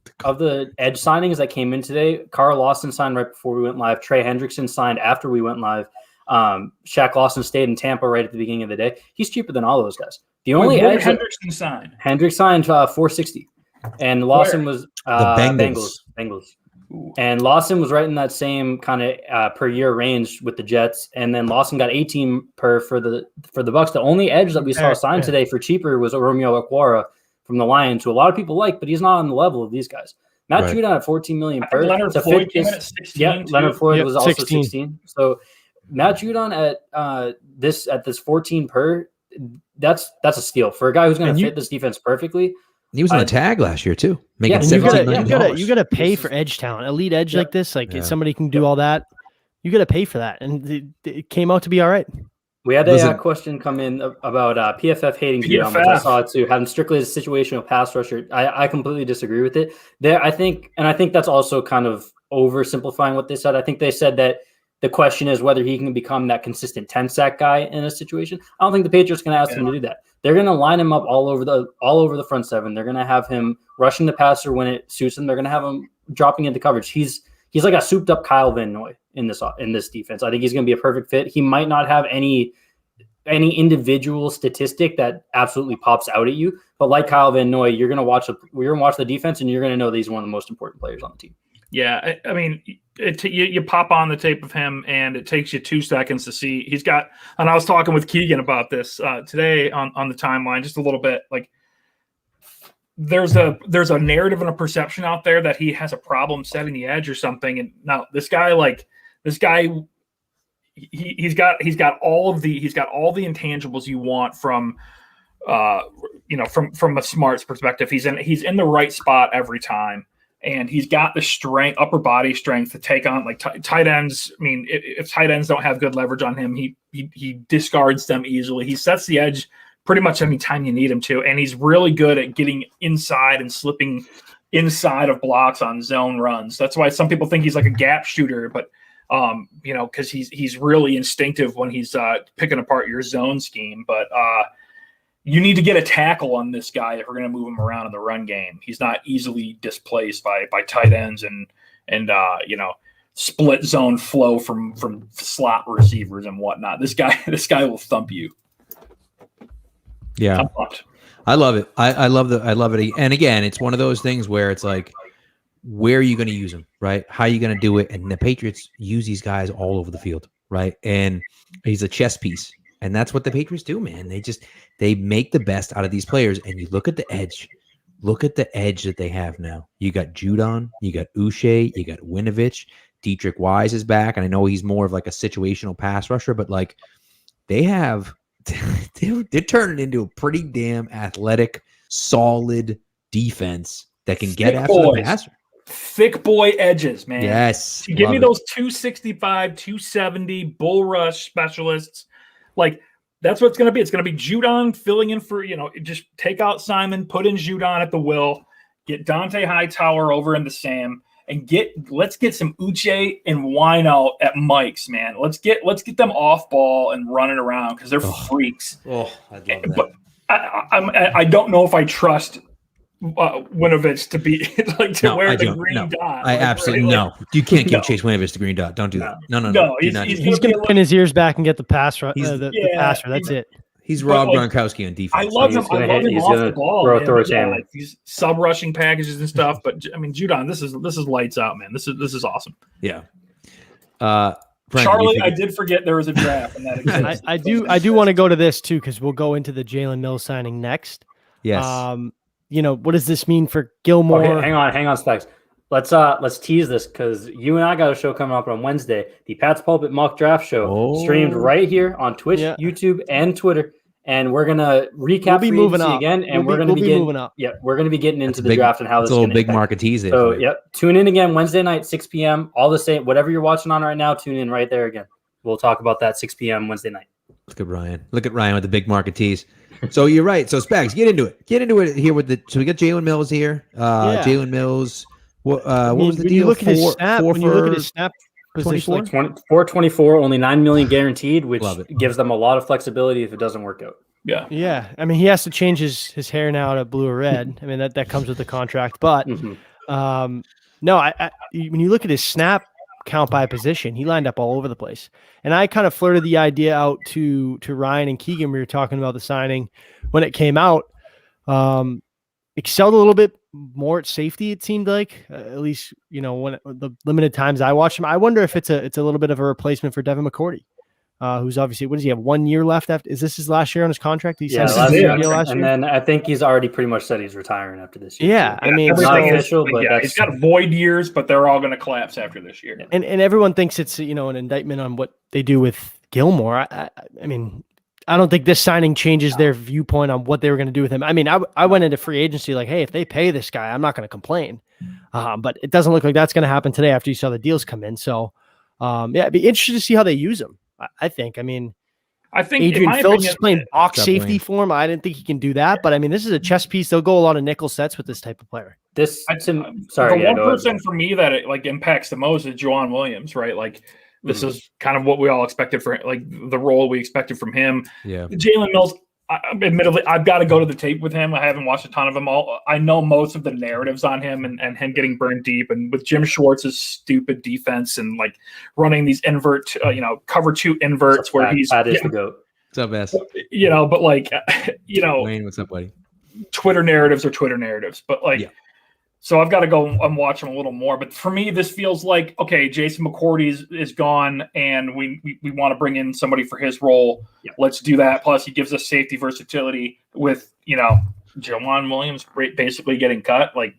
edge signings that came in today. Carl Lawson signed right before we went live. Trey Hendrickson signed after we went live. Shaq Lawson stayed in Tampa right at the beginning of the day. He's cheaper than all those guys. The only edge Hendrickson signed. Hendrick signed $460, and Lawson was the Bengals. Ooh. And Lawson was right in that same kind of per year range with the Jets, and then Lawson got 18 per for the Bucs. The only edge that we saw signed today for cheaper was Romeo Okwara from the Lions, who a lot of people like, but he's not on the level of these guys. Matt Judon at $14 million per. Leonard Floyd came in at 16. Yeah, Leonard Floyd was also 16. So Matt Judon at this 14 per, that's a steal for a guy who's going to fit this defense perfectly. He was on the tag last year too, making $17 million. You got to pay for edge talent, elite edge like this. Somebody can do all that. You got to pay for that, and it came out to be all right. We had a question come in about PFF hating Judon, which I saw too. Having strictly as a situational pass rusher, I completely disagree with it. I think that's also kind of oversimplifying what they said. I think they said that the question is whether he can become that consistent 10-sack guy in a situation. I don't think the Patriots can ask him to do that. They're going to line him up all over the front seven. They're going to have him rushing the passer when it suits him. They're going to have him dropping into coverage. He's like a souped up Kyle Van Noy in this defense. I think he's going to be a perfect fit. He might not have any individual statistic that absolutely pops out at you, but like Kyle Van Noy, you're going to watch the defense and you're going to know that he's one of the most important players on the team. Yeah, I mean, you pop on the tape of him, and it takes you 2 seconds to see. He's got, and I was talking with Keegan about this today on the timeline, just a little bit. Like, there's a narrative and a perception out there that he has a problem setting the edge or something. And now this guy, he's got all the intangibles you want from a smarts perspective. He's in the right spot every time. And he's got the strength, upper body strength to take on like tight ends. I mean, if tight ends don't have good leverage on him, he discards them easily. He sets the edge pretty much any time you need him to, and he's really good at getting inside and slipping inside of blocks on zone runs. That's why some people think he's like a gap shooter, but because he's really instinctive when he's picking apart your zone scheme. But you need to get a tackle on this guy if we're going to move him around in the run game. He's not easily displaced by tight ends and split zone flow from slot receivers and whatnot. This guy will thump you. Yeah, I love it. I love it. And again, it's one of those things where it's like, where are you going to use them, right? How are you going to do it? And the Patriots use these guys all over the field, right? And he's a chess piece. And that's what the Patriots do, man. They make the best out of these players. And you look at the edge. Look at the edge that they have now. You got Judon, you got Uche, you got Winovich. Dietrich Wise is back. And I know he's more of like a situational pass rusher, but like they're turning into a pretty damn athletic, solid defense that can get after the passer. Thick boy edges, man. Yes. Give me those 265, 270 bull rush specialists. Like, that's what it's going to be. It's going to be Judon filling in for, just take out Simon, put in Judon at the will, get Dante Hightower over into Sam, and let's get some Uche and Wino at Mike's, man. Let's get them off ball and running around because they're freaks. Oh, I'd love that. But I don't know if I trust Winovich to be wear the green dot. I absolutely no. You can't give Chase Winovich the green dot. Don't do that. No. He's going to pin his ears back and get the pass. The passer. That's it. He's Rob Gronkowski on defense. I love him. I love him off the ball. These sub rushing packages and stuff. But I mean, Judon, this is lights out, man. This is awesome. Yeah. Charlie, I did forget there was a draft, and that exists. I do want to go to this too because we'll go into the Jalen Mills signing next. Yes. What does this mean for Gilmore? Okay, hang on, Specs. Let's tease this because you and I got a show coming up on Wednesday, the Pat's Pulpit Mock Draft Show, streamed right here on Twitch, YouTube, and Twitter. And we're gonna recap free agency again, and we're gonna be moving up. Yeah, we're gonna be getting into the draft and how this is going to big market tease. So, tune in again Wednesday night, 6 p.m. All the same, whatever you're watching on right now, tune in right there again. We'll talk about that 6 p.m. Wednesday night. Look at Ryan with the big market tease. So you're right. So Spags, get into it here with the. So we got Jalen Mills here. Jalen Mills. What was the deal? You look at his snap. When you look at his snap position, 424, only $9 million guaranteed, which gives them a lot of flexibility if it doesn't work out. Yeah. I mean, he has to change his hair now to blue or red. I mean, that comes with the contract. But when you look at his snap count by position, he lined up all over the place. And I kind of flirted the idea out to Ryan and Keegan. We were talking about the signing when it came out. Excelled a little bit more at safety, it seemed like, at least, when the limited times I watched him. I wonder if it's a little bit of a replacement for Devin McCourty, who's obviously, what does he have, 1 year left after? Is this his last year on his contract? Last year. And then I think he's already pretty much said he's retiring after this year. Yeah, I mean, it's not official, but he's got void years, but they're all going to collapse after this year. And everyone thinks it's an indictment on what they do with Gilmore. I mean, I don't think this signing changes their viewpoint on what they were going to do with him. I mean, I went into free agency like, hey, if they pay this guy, I'm not going to complain. But it doesn't look like that's going to happen today after you saw the deals come in. So, it'd be interesting to see how they use him. I think. I mean, I think Adrian Phillips is playing box safety Wayne. for him. I didn't think he can do that, but I mean, this is a chess piece. They'll go a lot of nickel sets with this type of player. The one person for me that it like impacts the most is Juwan Williams, right? Like this is kind of what we all expected for like the role we expected from him. Yeah, Jalen Mills. Admittedly, I've got to go to the tape with him. I haven't watched a ton of them all. I know most of the narratives on him and him getting burned deep, and with Jim Schwartz's stupid defense and like running these cover 2 inverts where he's the GOAT. What's up, S? But like Wayne, what's up, buddy? Twitter narratives are Twitter narratives, but like. So I've got to go and watch him a little more. But for me, this feels like, okay, Jason McCourty is gone, and we want to bring in somebody for his role. Yeah. Let's do that. Plus, he gives us safety versatility with, Juwan Williams basically getting cut, like,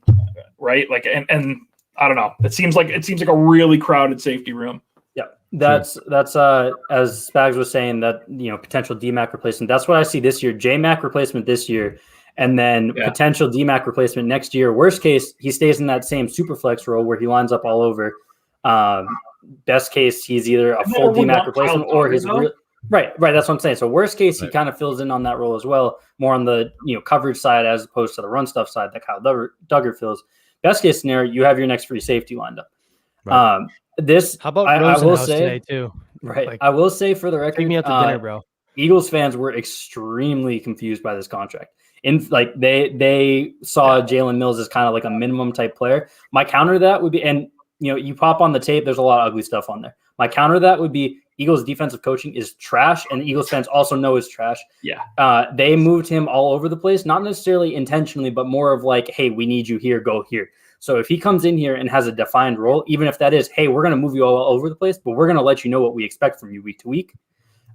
right? Like, and I don't know. It seems like a really crowded safety room. Yeah, that's as Spags was saying, that potential DMAC replacement. That's what I see this year. JMAC replacement this year. And then potential DMAC replacement next year. Worst case, he stays in that same super flex role where he lines up all over. Best case, he's either a full DMAC replacement or his right. That's what I'm saying. So worst case, he kind of fills in on that role as well, more on the coverage side as opposed to the run stuff side that Kyle Duggar fills. Best case scenario, you have your next free safety lined up. Right. How about I will say today too? Right. Like, I will say for the record, take me out to dinner, bro. Eagles fans were extremely confused by this contract. They saw Jalen Mills as kind of like a minimum type player. My counter to that would be, and you pop on the tape, there's a lot of ugly stuff on there. My counter to that would be Eagles defensive coaching is trash, and the Eagles fans also know is trash. Yeah. They moved him all over the place, not necessarily intentionally, but more of like, hey, we need you here, go here. So if he comes in here and has a defined role, even if that is, hey, we're going to move you all over the place, but we're going to let you know what we expect from you week to week.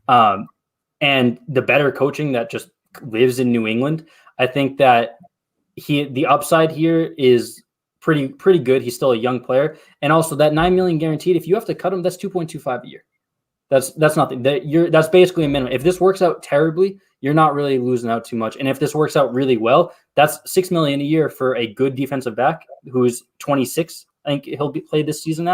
And the better coaching that just lives in New England, I think that the upside here is pretty good. He's still a young player, and also that $9 million guaranteed. If you have to cut him, that's $2.25 a year. That's nothing. That's basically a minimum. If this works out terribly, you're not really losing out too much. And if this works out really well, that's $6 million a year for a good defensive back who's 26. I think he'll be played this season.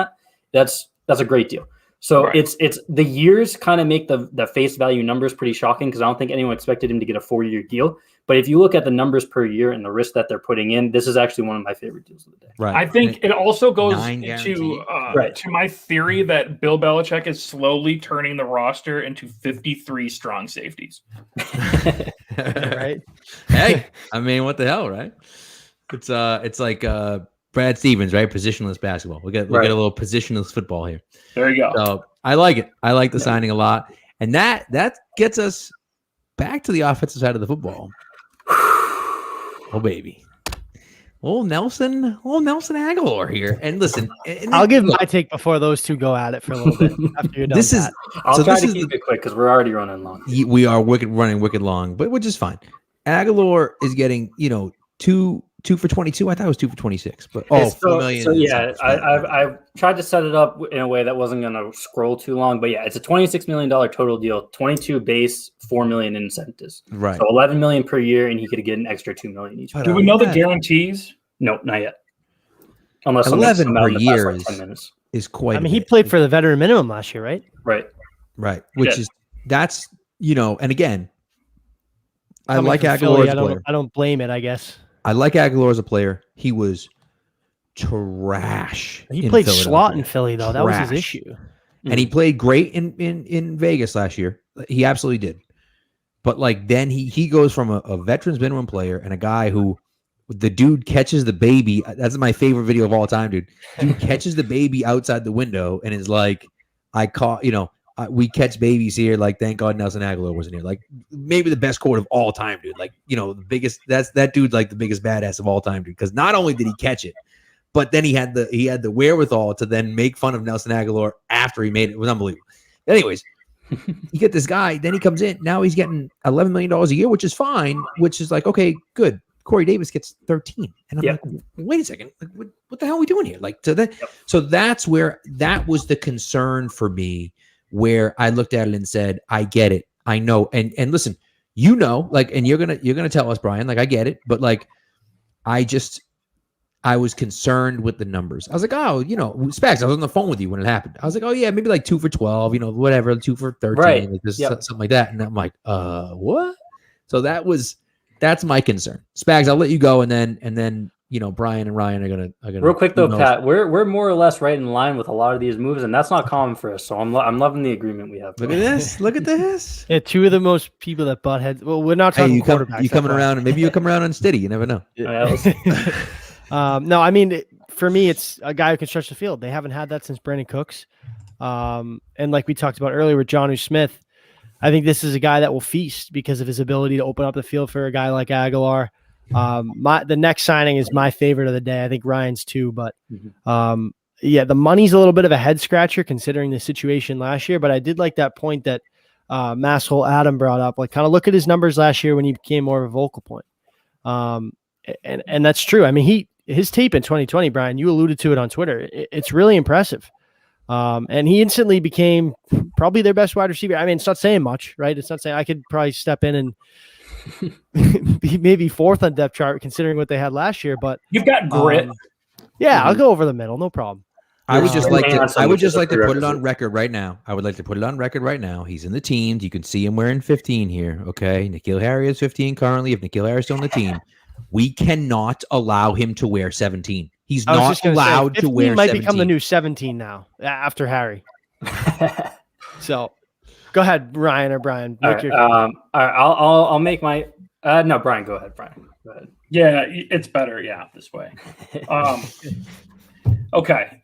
That's a great deal. So right. It's the years kind of make the face value numbers pretty shocking because I don't think anyone expected him to get a 4-year deal. But if you look at the numbers per year and the risk that they're putting in, this is actually one of my favorite deals of the day. Right. I think it also goes to my theory that Bill Belichick is slowly turning the roster into 53 strong safeties. Right. Hey, I mean, what the hell, right? It's like Brad Stevens, right? Positionless basketball. We get a little positionless football here. There you go. So I like it. I like the signing a lot, and that gets us back to the offensive side of the football. Oh baby, old Nelson Aguilar here. And listen, I'll give my take before those two go at it for a little bit. After you're done, I'll try to keep it quick because we're already running long. We are running wicked long, but which is fine. Aguilar is getting 2 for 22. I thought it was 2 for 26, but $4 million. So yeah, I tried to set it up in a way that wasn't going to scroll too long, but yeah, it's a $26 million total deal, 22 base, $4 million in incentives. Right. So $11 million per year, and he could get an extra $2 million each. Do we know the guarantees? No, not yet. Unless 11 per year is quite. I mean, he played for the veteran minimum last year, right? Right. Which is and again, I like Aguilar as a player. I don't blame it. I guess. I like Aguilar as a player. He was trash. He played slot in Philly, though. That was his issue. And he played great in Vegas last year. He absolutely did. But then he goes from a veterans minimum player and a guy who the dude catches the baby. That's my favorite video of all time, dude. Dude catches the baby outside the window and is like, I caught, we catch babies here. Thank God Nelson Aguilar wasn't here. Maybe the best quote of all time, dude. The biggest. That dude, the biggest badass of all time, dude. Because not only did he catch it, but then he had the wherewithal to then make fun of Nelson Aguilar after he made it. It was unbelievable. Anyways, you get this guy. Then he comes in. Now he's getting $11 million a year, which is fine. Which is okay, good. Corey Davis gets 13, and I'm like, wait a second, what the hell are we doing here? So that's where that was the concern for me. Where I looked at it and said, I get it. I know. And listen, and you're gonna tell us, Brian, I get it, but I I was concerned with the numbers. I was like, oh, Spags, I was on the phone with you when it happened. I was like, oh yeah, maybe like 2 for 12, whatever, 2 for 13, right. like something like that. And I'm like, what? So that's my concern. Spags, I'll let you go, and then Brian and Ryan are gonna real quick though, Pat. We're more or less right in line with a lot of these moves, and that's not common for us. So I'm loving the agreement we have. Look at this. Look at this. Yeah, two of the most people that butt heads. Well, we're not talking quarterbacks. You coming around, and maybe you'll come around on Steady. You never know. No, I mean, for me, it's a guy who can stretch the field. They haven't had that since Brandon Cooks. And like we talked about earlier with Jonnu Smith, I think this is a guy that will feast because of his ability to open up the field for a guy like Aguilar. The next signing is my favorite of the day. I think Ryan's too, but the money's a little bit of a head scratcher considering the situation last year. But I did like that point that Masshole Adam brought up. Like, kind of look at his numbers last year when he became more of a vocal point. And that's true. I mean, his tape in 2020, Brian, you alluded to it on Twitter. It's really impressive. And he instantly became probably their best wide receiver. I mean, it's not saying much, right? It's not saying I could probably step in and be maybe fourth on depth chart considering what they had last year, but you've got grit. I'll go over the middle, no problem. I would just like to put it on record right now. I would like to put it on record right now. He's in the teams. You can see him wearing 15 here. Okay, N'Keal Harry is 15 currently. If N'Keal Harry is still on the team, we cannot allow him to wear 17. He's not allowed to wear 17. Might become the new 17 now after Harry. So, go ahead, Ryan or Brian. I'll make my. No, Brian, go ahead. Brian, go ahead. Yeah, it's better. Yeah, this way. Okay.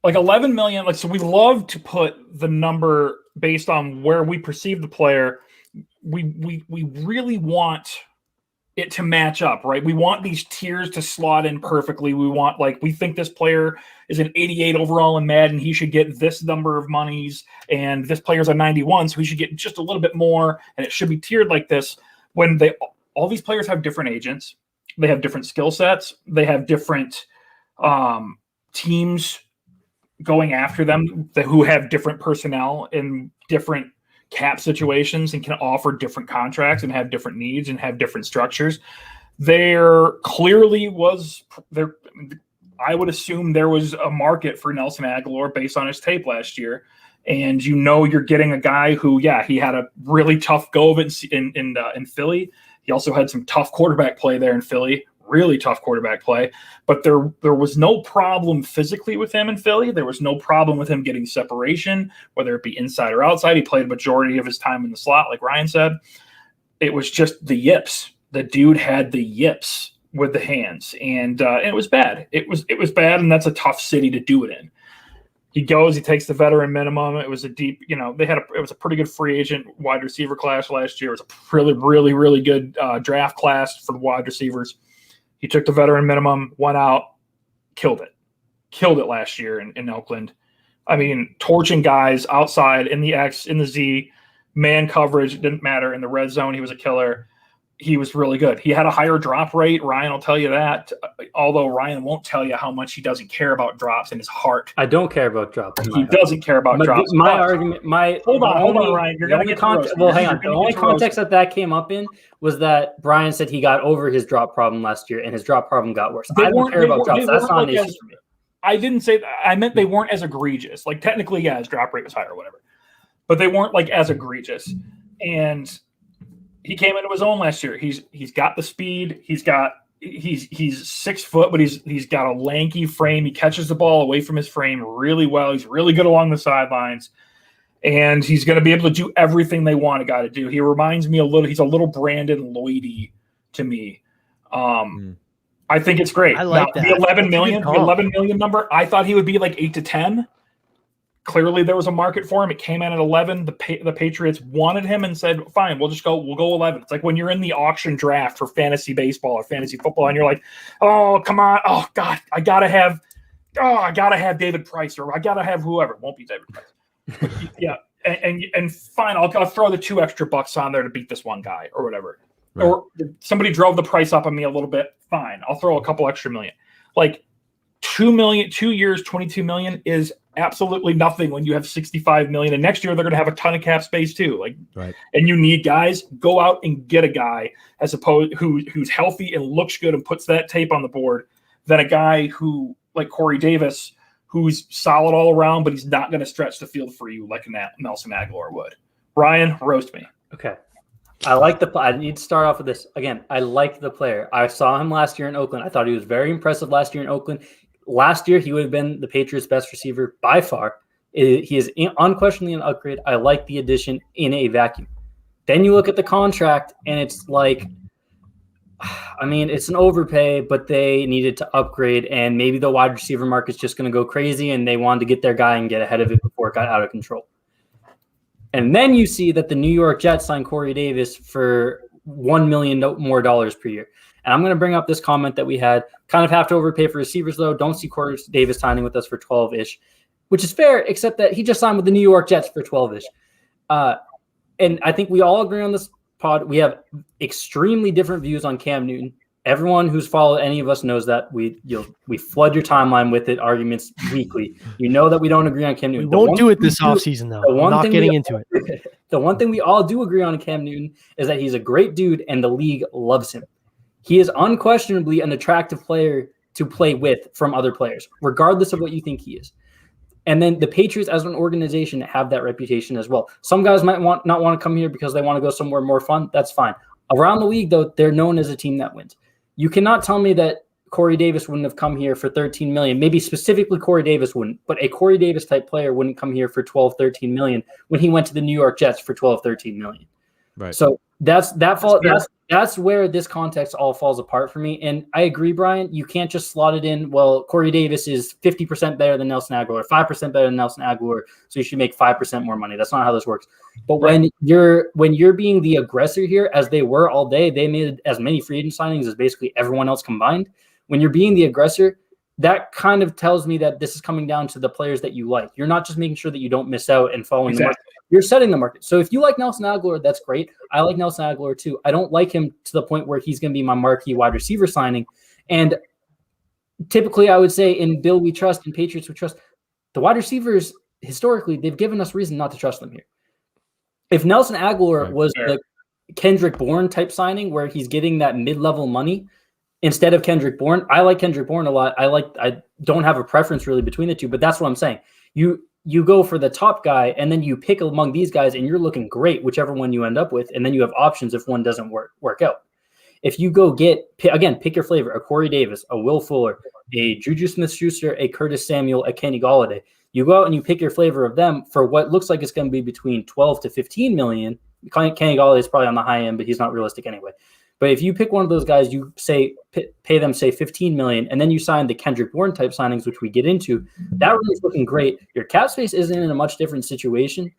Like 11 million. Like, so we love to put the number based on where we perceive the player. We really want it to match up, right? We want these tiers to slot in perfectly. We think this player is an 88 overall in Madden. He should get this number of monies, and this player's a 91, so he should get just a little bit more, and it should be tiered like this. When all these players have different agents, they have different skill sets, they have different teams going after them who have different personnel in different cap situations and can offer different contracts and have different needs and have different structures. There clearly was there. I would assume there was a market for Nelson Aguilar based on his tape last year. And you're getting a guy who, he had a really tough go of it in Philly. He also had some tough quarterback play there in Philly, really tough quarterback play. But there was no problem physically with him in Philly. There was no problem with him getting separation, whether it be inside or outside. He played a majority of his time in the slot, like Ryan said. It was just the yips. The dude had the yips with the hands, and it was bad. It was bad, and that's a tough city to do it in. He takes the veteran minimum. It was a deep, it was a pretty good free agent wide receiver class last year. It was a really, really, really good draft class for the wide receivers. He took the veteran minimum, went out, killed it last year in Oakland. I mean, torching guys outside in the X, in the Z, man coverage, didn't matter. In the red zone, he was a killer. He was really good. He had a higher drop rate. Ryan will tell you that, although Ryan won't tell you how much he doesn't care about drops in his heart. I don't care about drops. He doesn't care about drops. Hold on, Ryan. You're going to get context. Well, hang on. The only context that came up in was that Brian said he got over his drop problem last year, and his drop problem got worse. I don't care about drops. That's not an issue for me. I didn't say that. I meant they weren't as egregious. Like, technically, his drop rate was higher or whatever, but they weren't like as egregious. And he came into his own last year. He's got the speed. He's 6 foot, but he's got a lanky frame. He catches the ball away from his frame really well. He's really good along the sidelines, and he's going to be able to do everything they want a guy to do. He reminds me a little. He's a little Brandon Lloyd-y to me. I think it's great. I like that. The 11 million number. I thought he would be like 8 to 10. Clearly, there was a market for him. It came in at 11. The Patriots wanted him and said, "Fine, we'll go 11." It's like when you're in the auction draft for fantasy baseball or fantasy football, and you're like, "Oh, come on! Oh God, I gotta have David Price, or I gotta have whoever." It won't be David Price. Yeah, and fine, I'll throw the $2 extra on there to beat this one guy or whatever. Right. Or somebody drove the price up on me a little bit. Fine, I'll throw a couple extra million. Like $2 million, 2 years, $22 million is absolutely nothing when you have $65 million, and next year they're going to have a ton of cap space too. Like, right. And you need guys. Go out and get a guy as opposed who's healthy and looks good and puts that tape on the board than a guy who like Corey Davis, who's solid all around, but he's not going to stretch the field for you like Nelson Aguilar would. Ryan, roast me. Okay. I need to start off with this. Again, I like the player. I saw him last year in Oakland. I thought he was very impressive last year in Oakland. Last year, he would have been the Patriots' best receiver by far. He is unquestionably an upgrade. I like the addition in a vacuum. Then you look at the contract, and it's like, I mean, it's an overpay, but they needed to upgrade, and maybe the wide receiver market's just going to go crazy, and they wanted to get their guy and get ahead of it before it got out of control. And then you see that the New York Jets signed Corey Davis for $1 million more per year. And I'm going to bring up this comment that we had. Kind of have to overpay for receivers, though. Don't see Corey Davis signing with us for 12-ish, which is fair, except that he just signed with the New York Jets for 12-ish. And I think we all agree on this pod. We have extremely different views on Cam Newton. Everyone who's followed any of us knows that we flood your timeline with it, arguments weekly. You know that we don't agree on Cam Newton. We won't do it this offseason, though. I'm not getting into it. The one thing we all do agree on Cam Newton is that he's a great dude and the league loves him. He is unquestionably an attractive player to play with from other players, regardless of what you think he is. And then the Patriots as an organization have that reputation as well. Some guys might not want to come here because they want to go somewhere more fun. That's fine. Around the league, though, they're known as a team that wins. You cannot tell me that Corey Davis wouldn't have come here for $13 million. Maybe specifically Corey Davis wouldn't, but a Corey Davis type player wouldn't come here for $12, $13 million when he went to the New York Jets for $12, $13 million. Right. So that's where this context all falls apart for me. And I agree, Brian, you can't just slot it in. Well, Corey Davis is 50% better than Nelson Aguilar, 5% better than Nelson Aguilar, so you should make 5% more money. That's not how this works. But when you're being the aggressor here, as they were all day, they made as many free agent signings as basically everyone else combined. When you're being the aggressor, that kind of tells me that this is coming down to the players that you like. You're not just making sure that you don't miss out and following the market. You're setting the market. So if you like Nelson Aguilar, that's great. I like Nelson Aguilar too. I don't like him to the point where he's going to be my marquee wide receiver signing. And typically I would say in Bill we trust, in Patriots we trust. The wide receivers, historically, they've given us reason not to trust them here. If Nelson Aguilar was the Kendrick Bourne type signing where he's getting that mid-level money instead of Kendrick Bourne, I like Kendrick Bourne a lot. I don't have a preference really between the two, but that's what I'm saying. You go for the top guy, and then you pick among these guys, and you're looking great, whichever one you end up with, and then you have options if one doesn't work out. If you go pick your flavor, a Corey Davis, a Will Fuller, a Juju Smith-Schuster, a Curtis Samuel, a Kenny Golladay, you go out and you pick your flavor of them for what looks like it's going to be between 12 to 15 million. Kenny Golladay is probably on the high end, but he's not realistic anyway. But if you pick one of those guys, you say pay them say 15 million, and then you sign the Kendrick Bourne type signings, which we get into, that really is looking great. Your cap space isn't in a much different situation,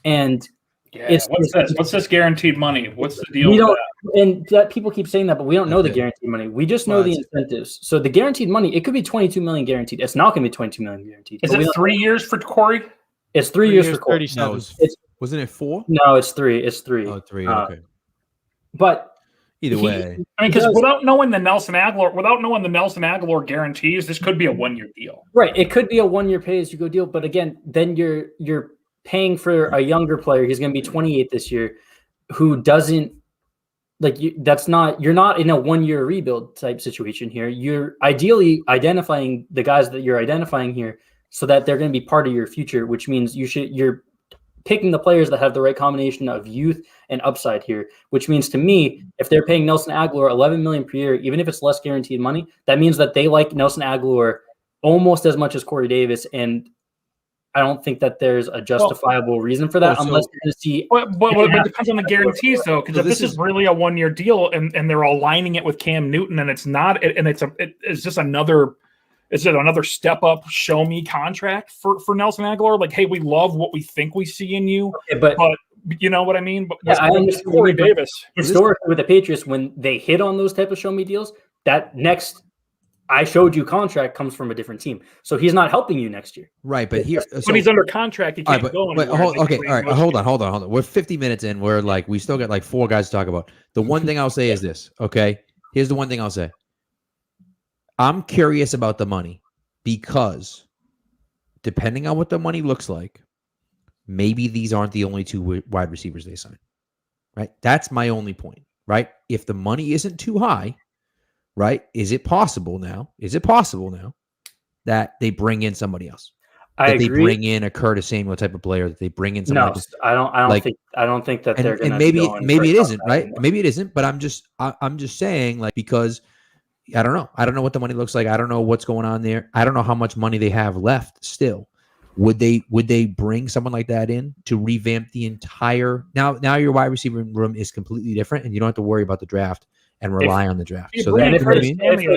and what's this guaranteed money? What's the deal? We don't, and that people keep saying that, but we don't know the guaranteed money. We just know the incentives. So the guaranteed money, it could be 22 million guaranteed. It's not going to be 22 million guaranteed. Is it 3 years for Corey? It's 3 years for Corey. 37. No, wasn't it 4? No, it's 3. It's 3. Oh, 3. Okay. But either way, I mean, because without knowing the Nelson Aguilar guarantees, this could be a 1-year deal. Right. It could be a 1-year pay-as-you-go deal, but again, then you're paying for a younger player. He's going to be 28 this year, who doesn't like you. You're not in a 1-year rebuild type situation here. You're ideally identifying the guys that you're identifying here so that they're going to be part of your future, which means you're picking the players that have the right combination of youth and upside here, which means to me, if they're paying Nelson Aguilar $11 million per year, even if it's less guaranteed money, that means that they like Nelson Aguilar almost as much as Corey Davis. And I don't think that there's a justifiable reason for that, unless you're going to see. But it depends on the guarantees, though, because if this is really a 1-year deal and they're aligning it with Cam Newton, and it's not, and it's just another. Is it another step up, show me contract for Nelson Aguilar? Like, hey, we love what we think we see in you, okay, but you know what I mean? But yeah, I understand Corey Davis. Historically, with the Patriots, when they hit on those type of show me deals, that next I showed you contract comes from a different team, so he's not helping you next year. Right, but here when he's under contract, he can't go anywhere. Hold on. We're 50 minutes in. We still got like 4 guys to talk about. The one thing I'll say is this. Okay, here's the one thing I'll say. I'm curious about the money because depending on what the money looks like, maybe these aren't the only 2 wide receivers they sign, right? That's my only point, right? If the money isn't too high, right? Is it possible now that they bring in somebody else? I That agree. they bring in a Curtis Samuel type of player, that they bring in somebody No, I don't think that they're going to maybe go in maybe it for isn't, right? anymore. Maybe it isn't, but I'm just saying, like, because I don't know. I don't know what the money looks like. I don't know what's going on there. I don't know how much money they have left still. Would they bring someone like that in to revamp the entire now your wide receiver room is completely different, and you don't have to worry about the draft and rely on the draft. If So that, you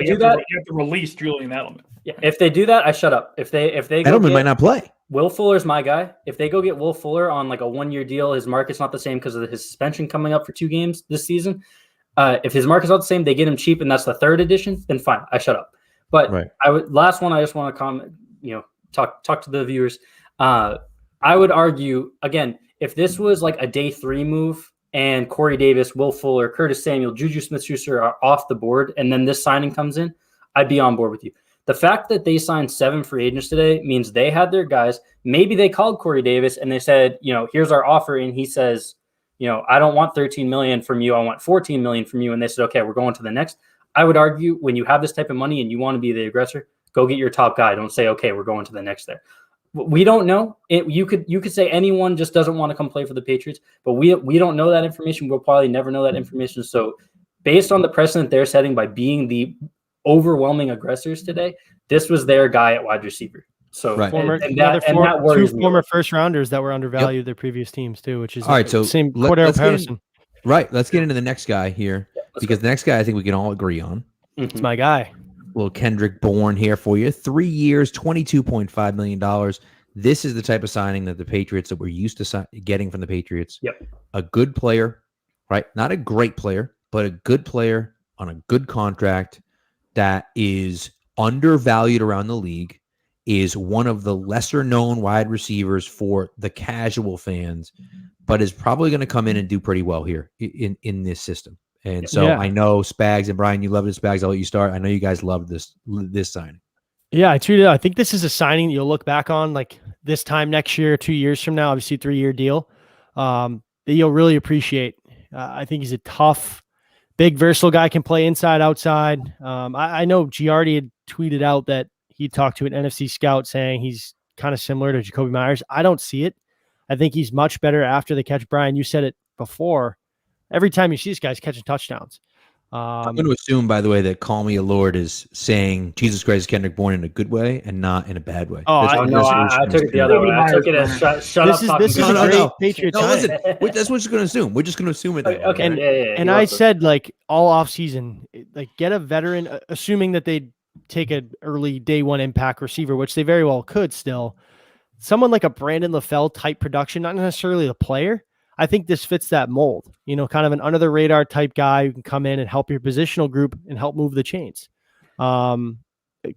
do that, have to release Julian Edelman. Yeah, if they do that, I shut up. If they Edelman might not play. Will Fuller's my guy. If they go get Will Fuller on like a 1-year deal, his market's not the same because of his suspension coming up for 2 games this season. If his market's not the same, they get him cheap, and that's the 3rd edition. Then fine, I shut up. But right. Last one, I just want to comment. Talk to the viewers. I would argue again, if this was like a day 3 move and Corey Davis, Will Fuller, Curtis Samuel, Juju Smith-Schuster are off the board, and then this signing comes in, I'd be on board with you. The fact that they signed 7 free agents today means they had their guys. Maybe they called Corey Davis and they said, here's our offer. And he says, I don't want $13 million from you. I want $14 million from you. And they said, okay, we're going to the next. I would argue when you have this type of money and you want to be the aggressor, go get your top guy. Don't say, okay, we're going to the next there. We don't know. You could say anyone just doesn't want to come play for the Patriots, but we don't know that information. We'll probably never know that information. So based on the precedent they're setting by being the overwhelming aggressors today, this was their guy at wide receiver. So right. Two former first rounders that were undervalued their previous teams too, which is all right. So same Cordero Patterson. Right. Let's get into the next guy here because the next guy I think we can all agree on. It's my guy. Little Kendrick Bourne here for you. 3 years, $22.5 million. This is the type of signing that the Patriots that we're used to getting from the Patriots. Yep. A good player, right? Not a great player, but a good player on a good contract that is undervalued around the league, is one of the lesser known wide receivers for the casual fans, but is probably going to come in and do pretty well here in this system. And so I know Spags and Brian, you love this. Spags, I'll let you start. I know you guys love this signing. Yeah, I think this is a signing you'll look back on like this time next year, 2 years from now, obviously 3-year deal, that you'll really appreciate. I think he's a tough, big, versatile guy, can play inside, outside. I know Giardi had tweeted out that he talked to an NFC scout saying he's kind of similar to Jacoby Myers. I don't see it. I think he's much better after the catch. Brian, you said it before. Every time you see this guy's catching touchdowns. I'm going to assume, by the way, that Call Me a Lord is saying Jesus Christ Kendrick Bourne in a good way and not in a bad way. Oh, I took it the other way. I took it as shut up. This is a great Patriot time. Listen, that's what we're just going to assume. We're just going to assume it. Okay. And I said, like, all offseason, like, get a veteran, assuming that they'd take an early day 1 impact receiver, which they very well could still. Someone like a Brandon LaFell type production, not necessarily the player. I think this fits that mold, kind of an under the radar type guy who can come in and help your positional group and help move the chains. Kind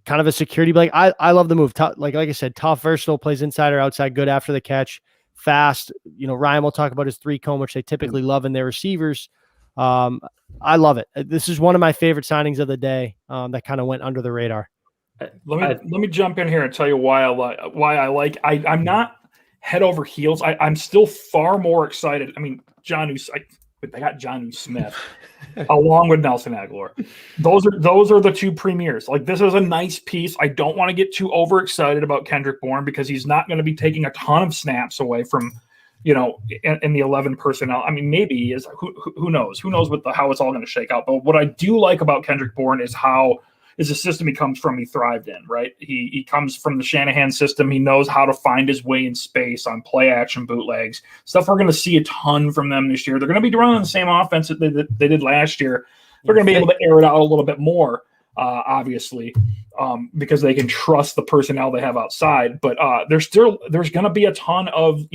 of a security, like I love the move. Like I said, tough, versatile, plays inside or outside, good after the catch, fast. Ryan will talk about his 3-cone, which they typically love in their receivers. I love it. This is one of my favorite signings of the day that kind of went under the radar. Let me jump in here and tell you why I like. I'm not head over heels. I'm still far more excited. I mean, they got Jonnu Smith along with Nelson Aguilar. Those are the 2 premiers. Like, this is a nice piece. I don't want to get too overexcited about Kendrick Bourne because he's not going to be taking a ton of snaps away from, in the 11 personnel. I mean, maybe he is. Who knows? Who knows how it's all going to shake out? But what I do like about Kendrick Bourne is the system he comes from, he thrived in, right? He comes from the Shanahan system. He knows how to find his way in space on play action bootlegs, stuff we're going to see a ton from them this year. They're going to be running the same offense that they did last year. They're going to be able to air it out a little bit more, obviously, because they can trust the personnel they have outside. But there's going to be a ton of,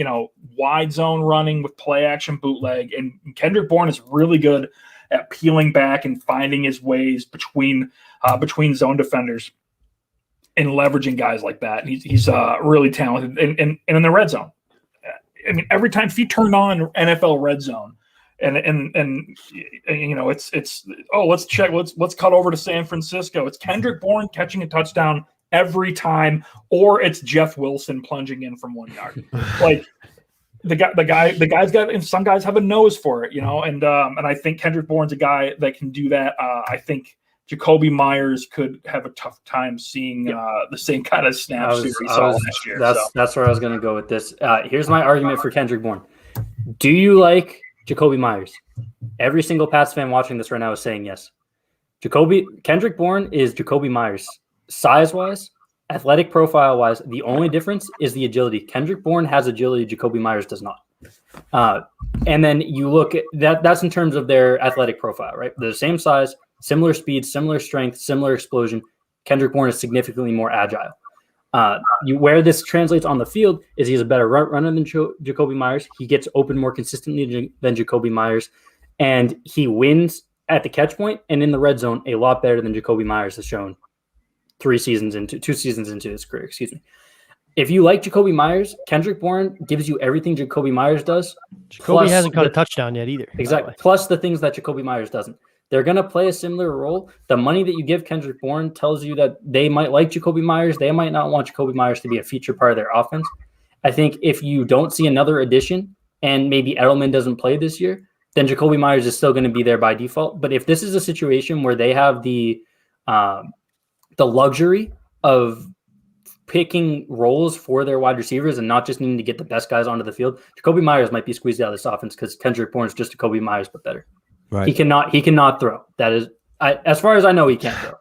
wide zone running with play action bootleg. And Kendrick Bourne is really good at peeling back and finding his ways between zone defenders and leveraging guys like that. He's really talented and in the red zone. I mean, every time if he turned on NFL red zone and let's cut over to San Francisco. It's Kendrick Bourne catching a touchdown every time, or it's Jeff Wilson plunging in from 1 yard. Like, the guy's got, and some guys have a nose for it, and I think Kendrick Bourne's a guy that can do that. I think Jacoby Myers could have a tough time seeing the same kind of snaps we saw last year. That's where I was going to go with this. Here's my argument for Kendrick Bourne. Do you like Jacoby Myers? Every single Pats fan watching this right now is saying yes. Kendrick Bourne is Jacoby Myers. Size-wise, athletic profile-wise, the only difference is the agility. Kendrick Bourne has agility. Jacoby Myers does not. And then you look at that's in terms of their athletic profile, right? They're the same size, similar speed, similar strength, similar explosion. Kendrick Bourne is significantly more agile. Where this translates on the field is he's a better runner than Jacoby Myers. He gets open more consistently than Jacoby Myers, and he wins at the catch point and in the red zone a lot better than Jacoby Myers has shown 2 seasons into his career. Excuse me. If you like Jacoby Myers, Kendrick Bourne gives you everything Jacoby Myers does. Jacoby hasn't caught a touchdown yet either. Exactly. Plus the things that Jacoby Myers doesn't. They're going to play a similar role. The money that you give Kendrick Bourne tells you that they might like Jacoby Myers. They might not want Jacoby Myers to be a feature part of their offense. I think if you don't see another addition and maybe Edelman doesn't play this year, then Jacoby Myers is still going to be there by default. But if this is a situation where they have the luxury of picking roles for their wide receivers and not just needing to get the best guys onto the field, Jacoby Myers might be squeezed out of this offense because Kendrick Bourne is just Jacoby Myers, but better. Right. He cannot throw. That is, as far as I know, he can't throw.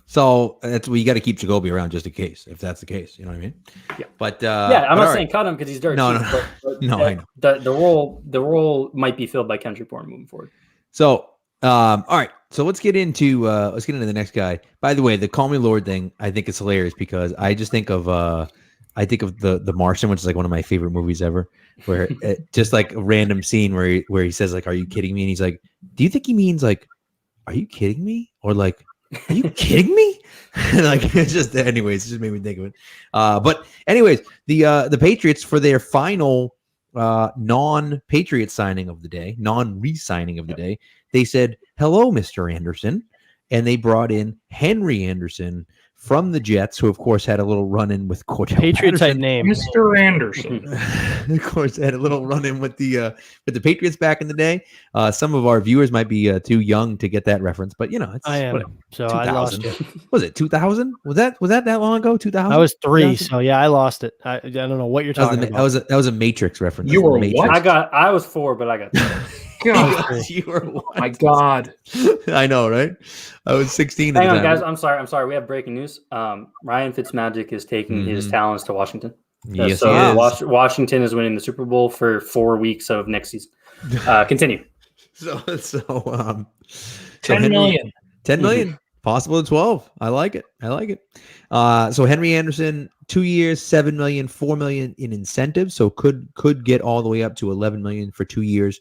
So that's you got to keep Jacoby around just in case, if that's the case. You know what I mean? Yeah. But I'm not saying cut him because he's dirty. No. I know. The role might be filled by Kendrick Bourne moving forward. So, all right. So let's get into the next guy. By the way, the Call Me Lord thing I think is hilarious because I just think of the Martian, which is like one of my favorite movies ever. Where just like a random scene where he says like, "Are you kidding me?" And he's like, "Do you think he means like, are you kidding me?" Or like, "Are you kidding me?" Like it's just, anyways, it just made me think of it. But anyways, the Patriots for their final non-Patriot signing of the day, non-re-signing of the day, they said, "Hello, Mr. Anderson," and they brought in Henry Anderson from the Jets, who of course had a little run-in with Cordell Patriot type Patterson. name, Mr. Anderson. Of course, had a little run-in with the Patriots back in the day. Some of our viewers might be too young to get that reference, but you know, it's I am. whatever. So I lost it. Was it 2000? Was that long ago? 2000? I was 3, so yeah, I lost it. I don't know what you're talking about. That was a Matrix reference. You were Matrix. what? I was 4, but I got 3. God, you were what? My God. I know, right? I was 16. Hang on, guys. I'm sorry. We have breaking news. Ryan Fitzmagic is taking his talents to Washington. Yes, so he is. Washington is winning the Super Bowl for 4 weeks of next season. Continue. So 10 million. 10 million. Possible to 12. I like it. So Henry Anderson, 2 years, 7 million, 4 million in incentives. So could get all the way up to 11 million for 2 years.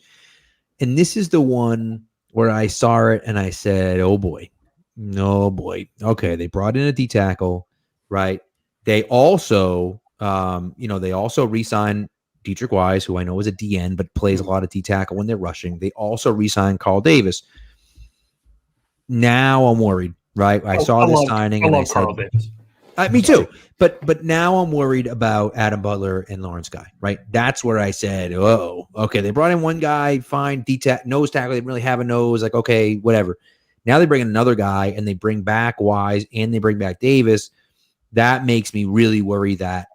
And this is the one where I saw it and I said, "Oh boy, no boy." Okay, they brought in a D tackle, right? They also, re-signed Dietrich Wise, who I know is a DN but plays a lot of D tackle when they're rushing. They also re-signed Carl Davis. Now I'm worried, right? I saw this signing and I said, Carl Davis. Me too. But now I'm worried about Adam Butler and Lawrence Guy, right? That's where I said, "Oh, okay." They brought in one guy, fine, nose tackle. They didn't really have a nose, like, okay, whatever. Now they bring in another guy and they bring back Wise and they bring back Davis. That makes me really worry that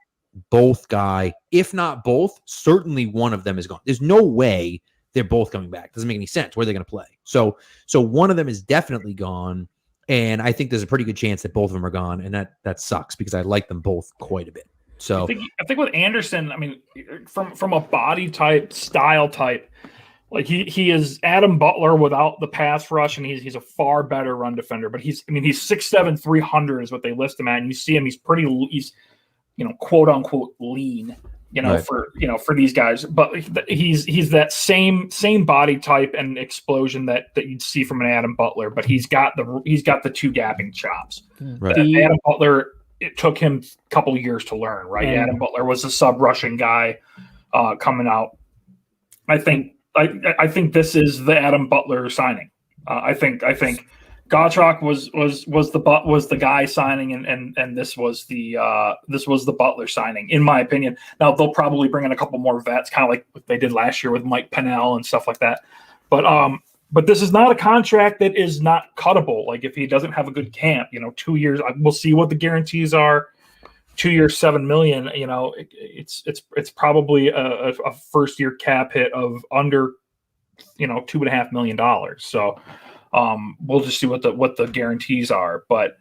both guy, if not both, certainly one of them is gone. There's no way they're both coming back. Doesn't make any sense. Where are they going to play? So one of them is definitely gone. And I think there's a pretty good chance that both of them are gone, and that sucks because I like them both quite a bit. So I think with Anderson, I mean, from a body type, style type, like he is Adam Butler without the pass rush, and he's a far better run defender. But he's 6'7", 300 is what they list him at, and you see him, he's quote unquote lean. Right. For these guys, but he's that same body type and explosion that you'd see from an Adam Butler, but he's got the two gapping chops. Right. Adam Butler, it took him a couple of years to learn, right? Adam Butler was a sub rushing guy coming out. I think this is the Adam Butler signing. I think Gottschalk was the guy signing, and this was the Butler signing, in my opinion. Now they'll probably bring in a couple more vets, kind of like what they did last year with Mike Pennell and stuff like that. But But this is not a contract that is not cuttable. Like if he doesn't have a good camp, 2 years, we'll see what the guarantees are. 2 years, $7 million. It's probably a first year cap hit of under, $2.5 million. So we'll just see what the guarantees are. But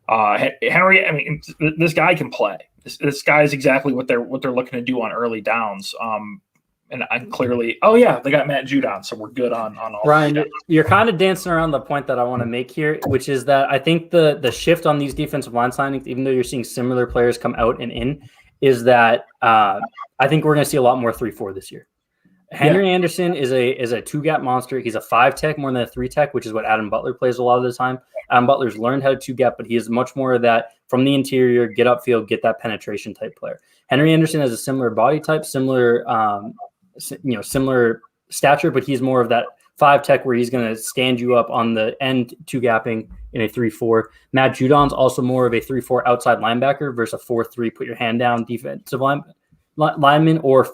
Henry, I mean, this guy can play. This guy is exactly what they're looking to do on early downs. And I'm clearly, they got Matt Judon, so we're good on all. Ryan, you're kind of dancing around the point that I want to make here, which is that I think the shift on these defensive line signings, even though you're seeing similar players come out and in, is that I think we're going to see a lot more 3-4 this year. Henry Anderson is a two-gap monster. He's a 5-tech more than a 3-tech, which is what Adam Butler plays a lot of the time. Adam Butler's learned how to two-gap, but he is much more of that from the interior, get upfield, get that penetration type player. Henry Anderson has a similar body type, similar stature, but he's more of that 5-tech where he's going to stand you up on the end two-gapping in a 3-4. Matt Judon's also more of a 3-4 outside linebacker versus a 4-3 put your hand down defensive lineman or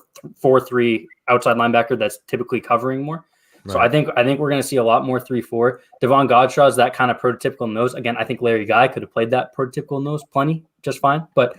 4-3 outside linebacker that's typically covering more. Right. So I think we're going to see a lot more 3-4. Devon Godshaw is that kind of prototypical nose. Again, I think Larry Guy could have played that prototypical nose plenty, just fine. But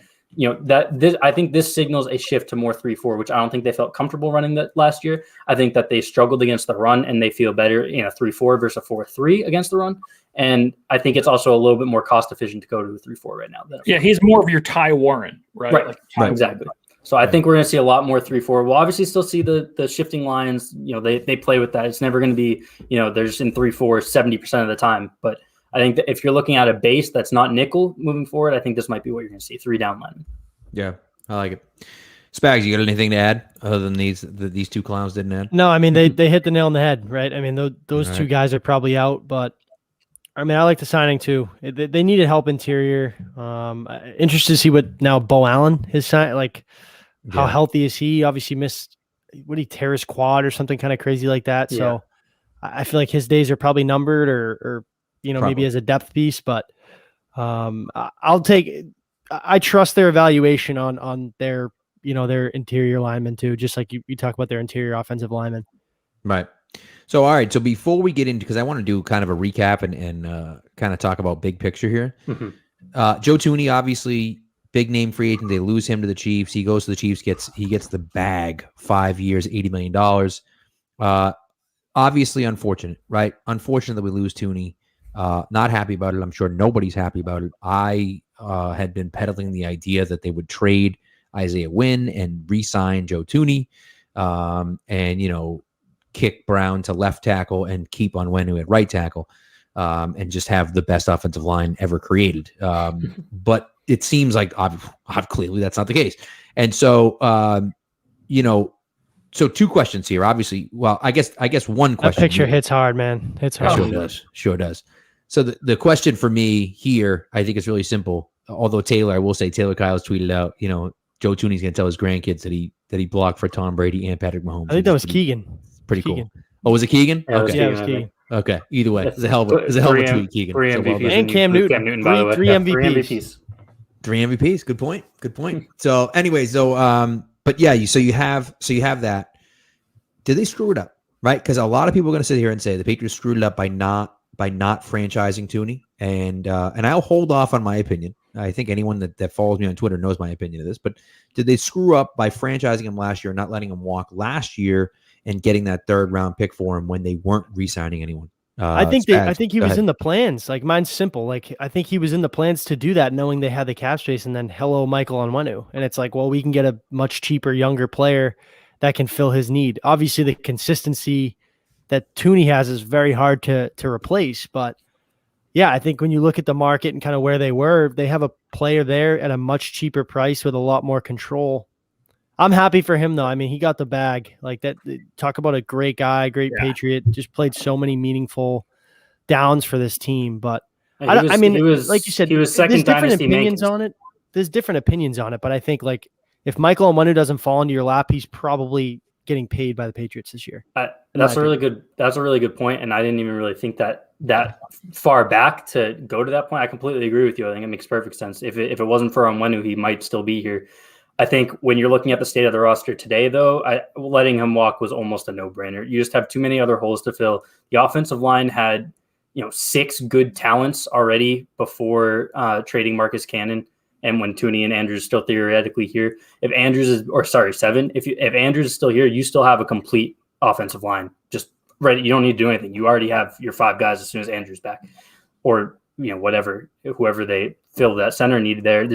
I think this signals a shift to more 3-4, which I don't think they felt comfortable running that last year. I think that they struggled against the run and they feel better in a 3-4 versus a 4-3 against the run. And I think it's also a little bit more cost efficient to go to the 3-4 right now. He's more of your Ty Warren, right? Right. Exactly. So I think we're going to see a lot more 3-4. We'll obviously still see the shifting lines. They play with that. It's never going to be, they're just in 3-4 70% of the time. But I think that if you're looking at a base that's not nickel moving forward, I think this might be what you're going to see. 3 down linemen. Yeah, I like it. Spags, you got anything to add other than these two clowns didn't add? No, I mean, they hit the nail on the head, right? I mean, those two guys are probably out, but I mean, I like the signing too. They needed help interior. Interested to see what now Bo Allen, his sign, like how healthy is he? Obviously missed, what did he tear his quad or something kind of crazy like that? Yeah. So I feel like his days are probably numbered or maybe as a depth piece, but I trust their evaluation on their, their interior linemen too, just like you talk about their interior offensive linemen. Right. So, all right. So before we get into, because I want to do kind of a recap and kind of talk about big picture here. Mm-hmm. Joe Thuney, obviously big name free agent. They lose him to the Chiefs. He goes to the Chiefs, he gets the bag, 5 years, $80 million. Obviously unfortunate, right? Unfortunate that we lose Thuney. Not happy about it. I'm sure nobody's happy about it. I had been peddling the idea that they would trade Isaiah Wynn and re-sign Joe Thuney, and kick Brown to left tackle and keep Onwenu at right tackle, and just have the best offensive line ever created. But it seems like clearly that's not the case. And so, so two questions here. Obviously, well, I guess one question. That picture hits hard, man. It's hard. Sure does. So the question for me here, I think, is really simple. Although I will say Taylor Kyle's tweeted out, Joe Thuney's going to tell his grandkids that he blocked for Tom Brady and Patrick Mahomes. I think that was Keegan. Pretty Keegan. Cool. Oh, was it Keegan? Okay. Yeah, it was Keegan. Okay. Either way, it's a hell of a tweet, Keegan. 3 MVPs and Cam Newton. By the way. 3 MVPs. 3 MVPs. Good point. So anyway, but yeah, so you have that. Did they screw it up? Right? Because a lot of people are going to sit here and say the Patriots screwed it up by not franchising Thuney, and I'll hold off on my opinion. I think anyone that follows me on Twitter knows my opinion of this. But did they screw up by franchising him last year, not letting him walk last year, and getting that 3rd round pick for him when they weren't re-signing anyone? I think he was in the plans. Like, mine's simple. Like, I think he was in the plans to do that, knowing they had the cap space, and then hello, Michael Onwenu. And it's like, well, we can get a much cheaper, younger player that can fill his need. Obviously, the consistency that Thuney has is very hard to replace. But yeah, I think when you look at the market and kind of where they were, they have a player there at a much cheaper price with a lot more control. I'm happy for him, though. I mean, he got the bag. Like that. Talk about a great guy, great Patriot. Just played so many meaningful downs for this team. But like you said, he was second dynasty opinions on it. There's different opinions on it, but I think like if Michael Onwenu doesn't fall into your lap, he's probably getting paid by the Patriots this year. That's a really good point, and I didn't even really think that far back to go to that point. I completely agree with you. I think it makes perfect sense. If it wasn't for Onwenu, he might still be here. I think when you're looking at the state of the roster today, though, letting him walk was almost a no-brainer. You just have too many other holes to fill. The offensive line had, 6 good talents already before trading Marcus Cannon, and when Tooney and Andrews still theoretically here. If Andrews is, or sorry, 7. If Andrews is still here, you still have a complete offensive line. Just right, you don't need to do anything. You already have your 5 guys as soon as Andrews back, or whoever they feel that center needed there.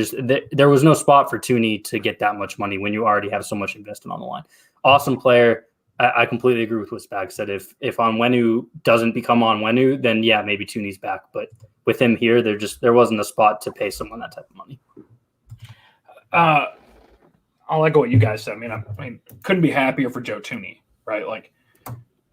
There was no spot for Tooney to get that much money when you already have so much invested on the line. Awesome player. I completely agree with what Spag said. If Onwenu doesn't become Onwenu, then yeah, maybe Tooney's back. But with him here, there wasn't a spot to pay someone that type of money. I'll echo what you guys said. I mean, couldn't be happier for Joe Tooney, right? Like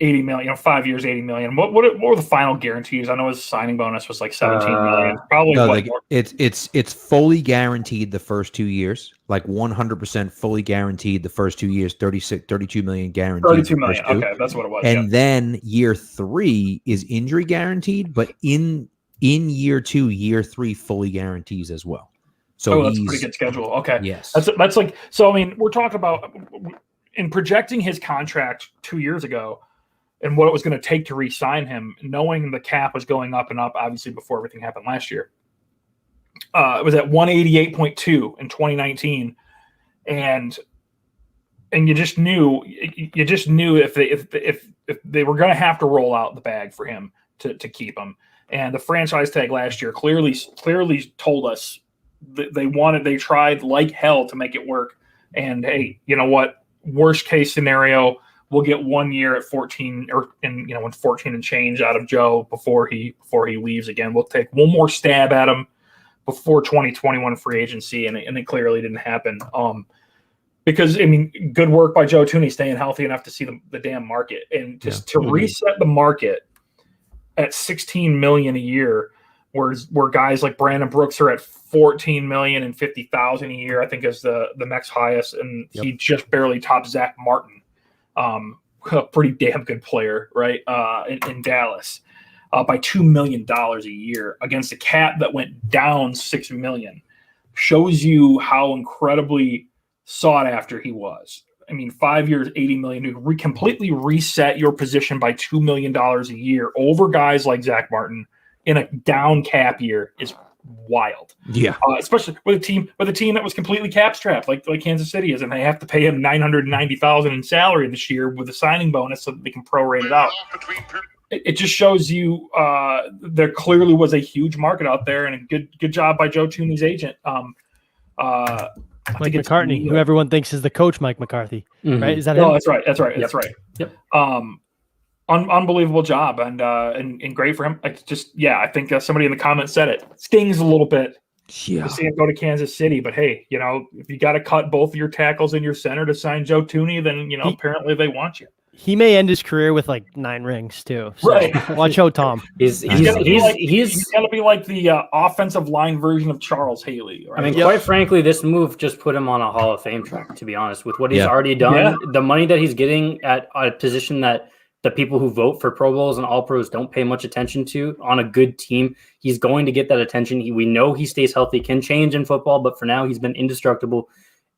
80 million, 5 years, 80 million. What were the final guarantees? I know his signing bonus was like 17 million. Probably no, it's fully guaranteed the first 2 years, like 100% fully guaranteed the first 2 years, 32 million guaranteed. 32 million. Okay, that's what it was. And then year 3 is injury guaranteed, but in year 2, year 3 fully guarantees as well. So that's a pretty good schedule. Okay. Yes. That's like, so I mean, we're talking about in projecting his contract 2 years ago and what it was going to take to re-sign him, knowing the cap was going up and up, obviously before everything happened last year. It was at 188.2 in 2019. And you just knew if they were going to have to roll out the bag for him to keep him. And the franchise tag last year clearly told us that they tried like hell to make it work. And hey, you know what? Worst case scenario, we'll get 1 year at 14 with 14 and change out of Joe before he leaves again. We'll take one more stab at him before 2021 free agency, and it clearly didn't happen. Because I mean, good work by Joe Tooney staying healthy enough to see the damn market, and just to reset the market at 16 million a year, where guys like Brandon Brooks are at 14 million and 50,000 a year, I think is the next highest, and he just barely topped Zach Martin. A pretty damn good player, right? In Dallas, by $2 million a year against a cap that went down $6 million, shows you how incredibly sought after he was. I mean, 5 years, $80 million to completely reset your position by $2 million a year over guys like Zach Martin in a down cap year is wild. Yeah, especially with a team that was completely cap strapped, like Kansas City is, and they have to pay him $990,000 in salary this year with a signing bonus so that they can prorate it out. It just shows you there clearly was a huge market out there, and a good job by Joe Tooney's agent. Mike McCarthy, who everyone thinks is the coach, Mike McCarthy, right? Is that him? No, that's right. That's right. Yep. Unbelievable job and great for him. I think somebody in the comments said it stings a little bit to see him go to Kansas City, but hey, if you got to cut both of your tackles and your center to sign Joe Tooney, then apparently they want you. He may end his career with like 9 rings too. So right. Watch out, Tom. He's going to be like the offensive line version of Charles Haley. Right? I mean, quite frankly, this move just put him on a Hall of Fame track, to be honest, with what he's already done. The money that he's getting at a position that the people who vote for Pro Bowls and All Pros don't pay much attention to on a good team. He's going to get that attention. We know he stays healthy, can change in football, but for now he's been indestructible,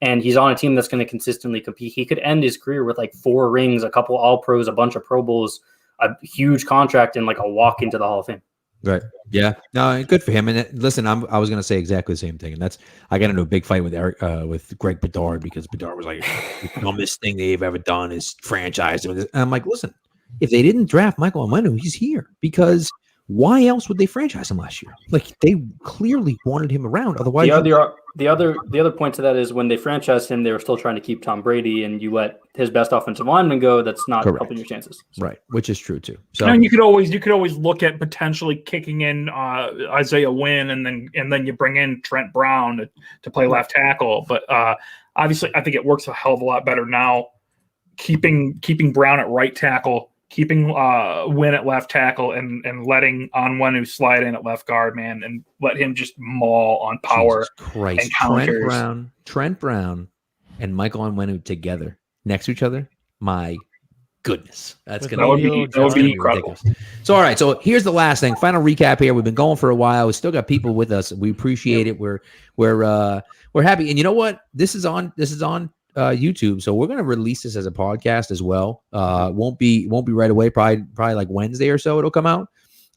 and he's on a team that's going to consistently compete. He could end his career with like 4 rings, a couple All Pros, a bunch of Pro Bowls, a huge contract, and like a walk into the Hall of Fame. Right. Yeah. No, good for him. And listen, I was going to say exactly the same thing. And I got into a big fight with Greg Bedard because Bedard was like, the dumbest thing they've ever done is franchise. And I'm like, listen, if they didn't draft Michael Onwenu, he's here because why else would they franchise him last year? Like they clearly wanted him around. Otherwise, the other point to that is when they franchised him, they were still trying to keep Tom Brady, and you let his best offensive lineman go. That's not helping your chances, right? Which is true too. So, and you could always look at potentially kicking in Isaiah Wynn, and then you bring in Trent Brown to play left tackle. But obviously, I think it works a hell of a lot better now. Keeping Brown at right tackle, keeping Wynn at left tackle, and letting Onwenu slide in at left guard, man, and let him just maul on power. Jesus Christ. Trent Brown and Michael Onwenu together next to each other. My goodness. That's that would be incredible. Ridiculous. So, all right. So here's the last thing. Final recap here. We've been going for a while. We still got people with us. We appreciate it. We're happy. And you know what? This is on YouTube. So we're going to release this as a podcast as well. Won't be right away. Probably like Wednesday or so it'll come out.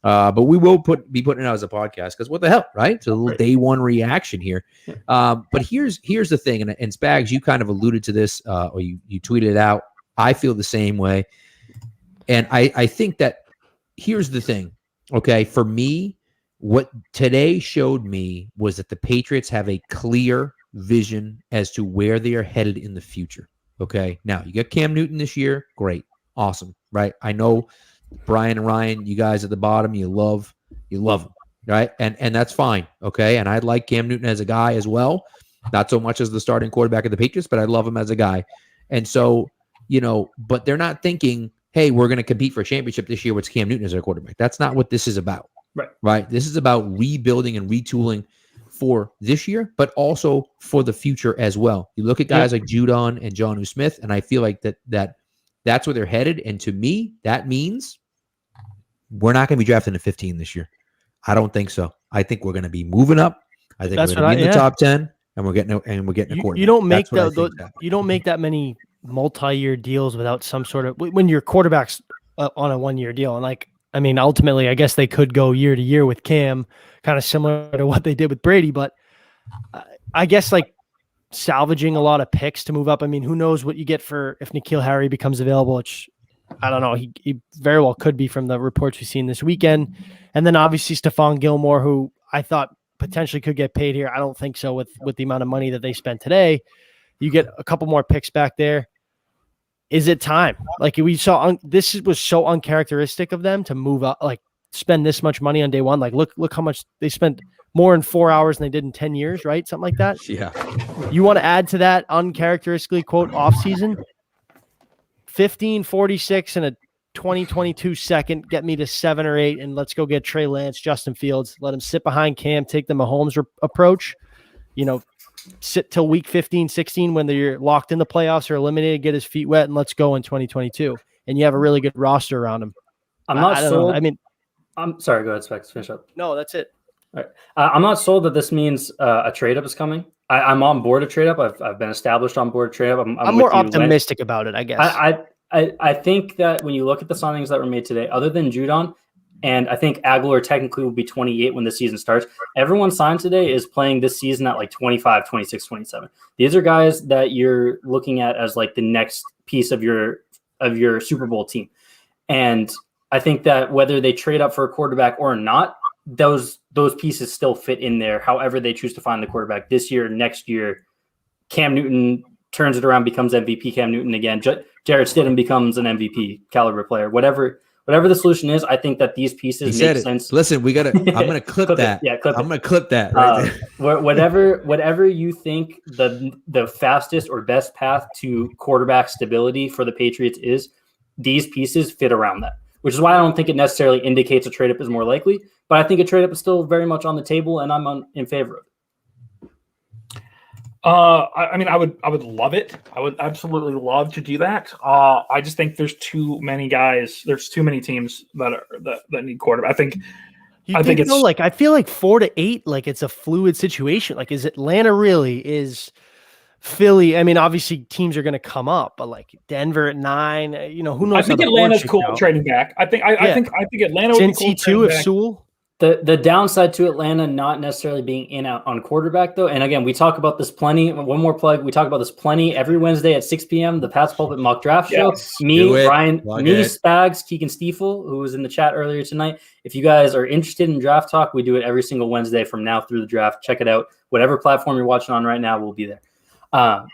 But we will be putting it out as a podcast because what the hell, right? It's a little day one reaction here. But here's the thing, and Spags, you kind of alluded to this, or you tweeted it out. I feel the same way, and I think that here's the thing. Okay, for me, what today showed me was that the Patriots have a clear vision as to where they are headed in the future. Okay, now you got Cam Newton this year, great, awesome, right? I know. Brian and Ryan, you guys at the bottom, you love him, right? And that's fine, okay? And I like Cam Newton as a guy as well, not so much as the starting quarterback of the Patriots, but I love him as a guy. And so, but they're not thinking, hey, we're going to compete for a championship this year with Cam Newton as our quarterback. That's not what this is about, right? This is about rebuilding and retooling for this year, but also for the future as well. You look at guys like Judon and Jonnu Smith, and I feel like that's where they're headed. And to me, that means we're not going to be drafting a 15 this year. I don't think so. I think we're going to be moving up. I think we're going to be in the top 10, and we're getting a quarterback. You don't make you don't make that many multi-year deals without some sort of when your quarterback's on a 1-year deal. And ultimately, I guess they could go year to year with Cam, kind of similar to what they did with Brady. But I guess salvaging a lot of picks to move up. I mean, who knows what you get for if N'Keal Harry becomes available, which I don't know. He very well could be from the reports we've seen this weekend. And then obviously Stephon Gilmore, who I thought potentially could get paid here. I don't think so with the amount of money that they spent today. You get a couple more picks back there. Is it time? We saw, this was so uncharacteristic of them to move up, spend this much money on day one. Look how much they spent. More in 4 hours than they did in 10 years, right? Something like that. Yeah. You want to add to that uncharacteristically, quote, off-season? 15-46 and a 2022 second, get me to 7 or 8, and let's go get Trey Lance, Justin Fields, let him sit behind Cam, take the Mahomes approach, sit till week 15, 16 when they're locked in the playoffs or eliminated, get his feet wet, and let's go in 2022. And you have a really good roster around him. I'm not sold. I'm sorry, go ahead, Specs, finish up. No, that's it. All right. I'm not sold that this means a trade up is coming. I'm on board a trade up. I've been established on board a trade up. I'm more optimistic about it, I guess. I think that when you look at the signings that were made today, other than Judon, and I think Aguilar technically will be 28 when the season starts, everyone signed today is playing this season at 25, 26, 27. These are guys that you're looking at as the next piece of your Super Bowl team. And I think that whether they trade up for a quarterback or not, those pieces still fit in there. However they choose to find the quarterback this year, next year, Cam Newton turns it around, becomes MVP Cam Newton again. Jarrett Stidham becomes an MVP caliber player. Whatever the solution is, I think that these pieces make sense. Listen, I'm going to clip that. Yeah, I'm going to clip that right there. Whatever you think the fastest or best path to quarterback stability for the Patriots is, these pieces fit around that. Which is why I don't think it necessarily indicates a trade-up is more likely, but I think a trade-up is still very much on the table, and I'm in favor of it. I would love it. I would absolutely love to do that. I just think there's too many guys. There's too many teams that need quarterback. I feel like 4 to 8, it's a fluid situation. Is Atlanta really? Is Philly? I mean, obviously teams are going to come up, but Denver at 9, who knows? I think Atlanta's cool trading back. I think Atlanta would be cool too if Sewell. The downside to Atlanta not necessarily being in out on quarterback though, and again we talk about this plenty. One more plug: we talk about this plenty every Wednesday at 6 p.m. The Pat's Pulpit mock draft show. Me, Ryan, Spags, Keegan Stiefel, who was in the chat earlier tonight. If you guys are interested in draft talk, we do it every single Wednesday from now through the draft. Check it out. Whatever platform you're watching on right now, we'll be there. I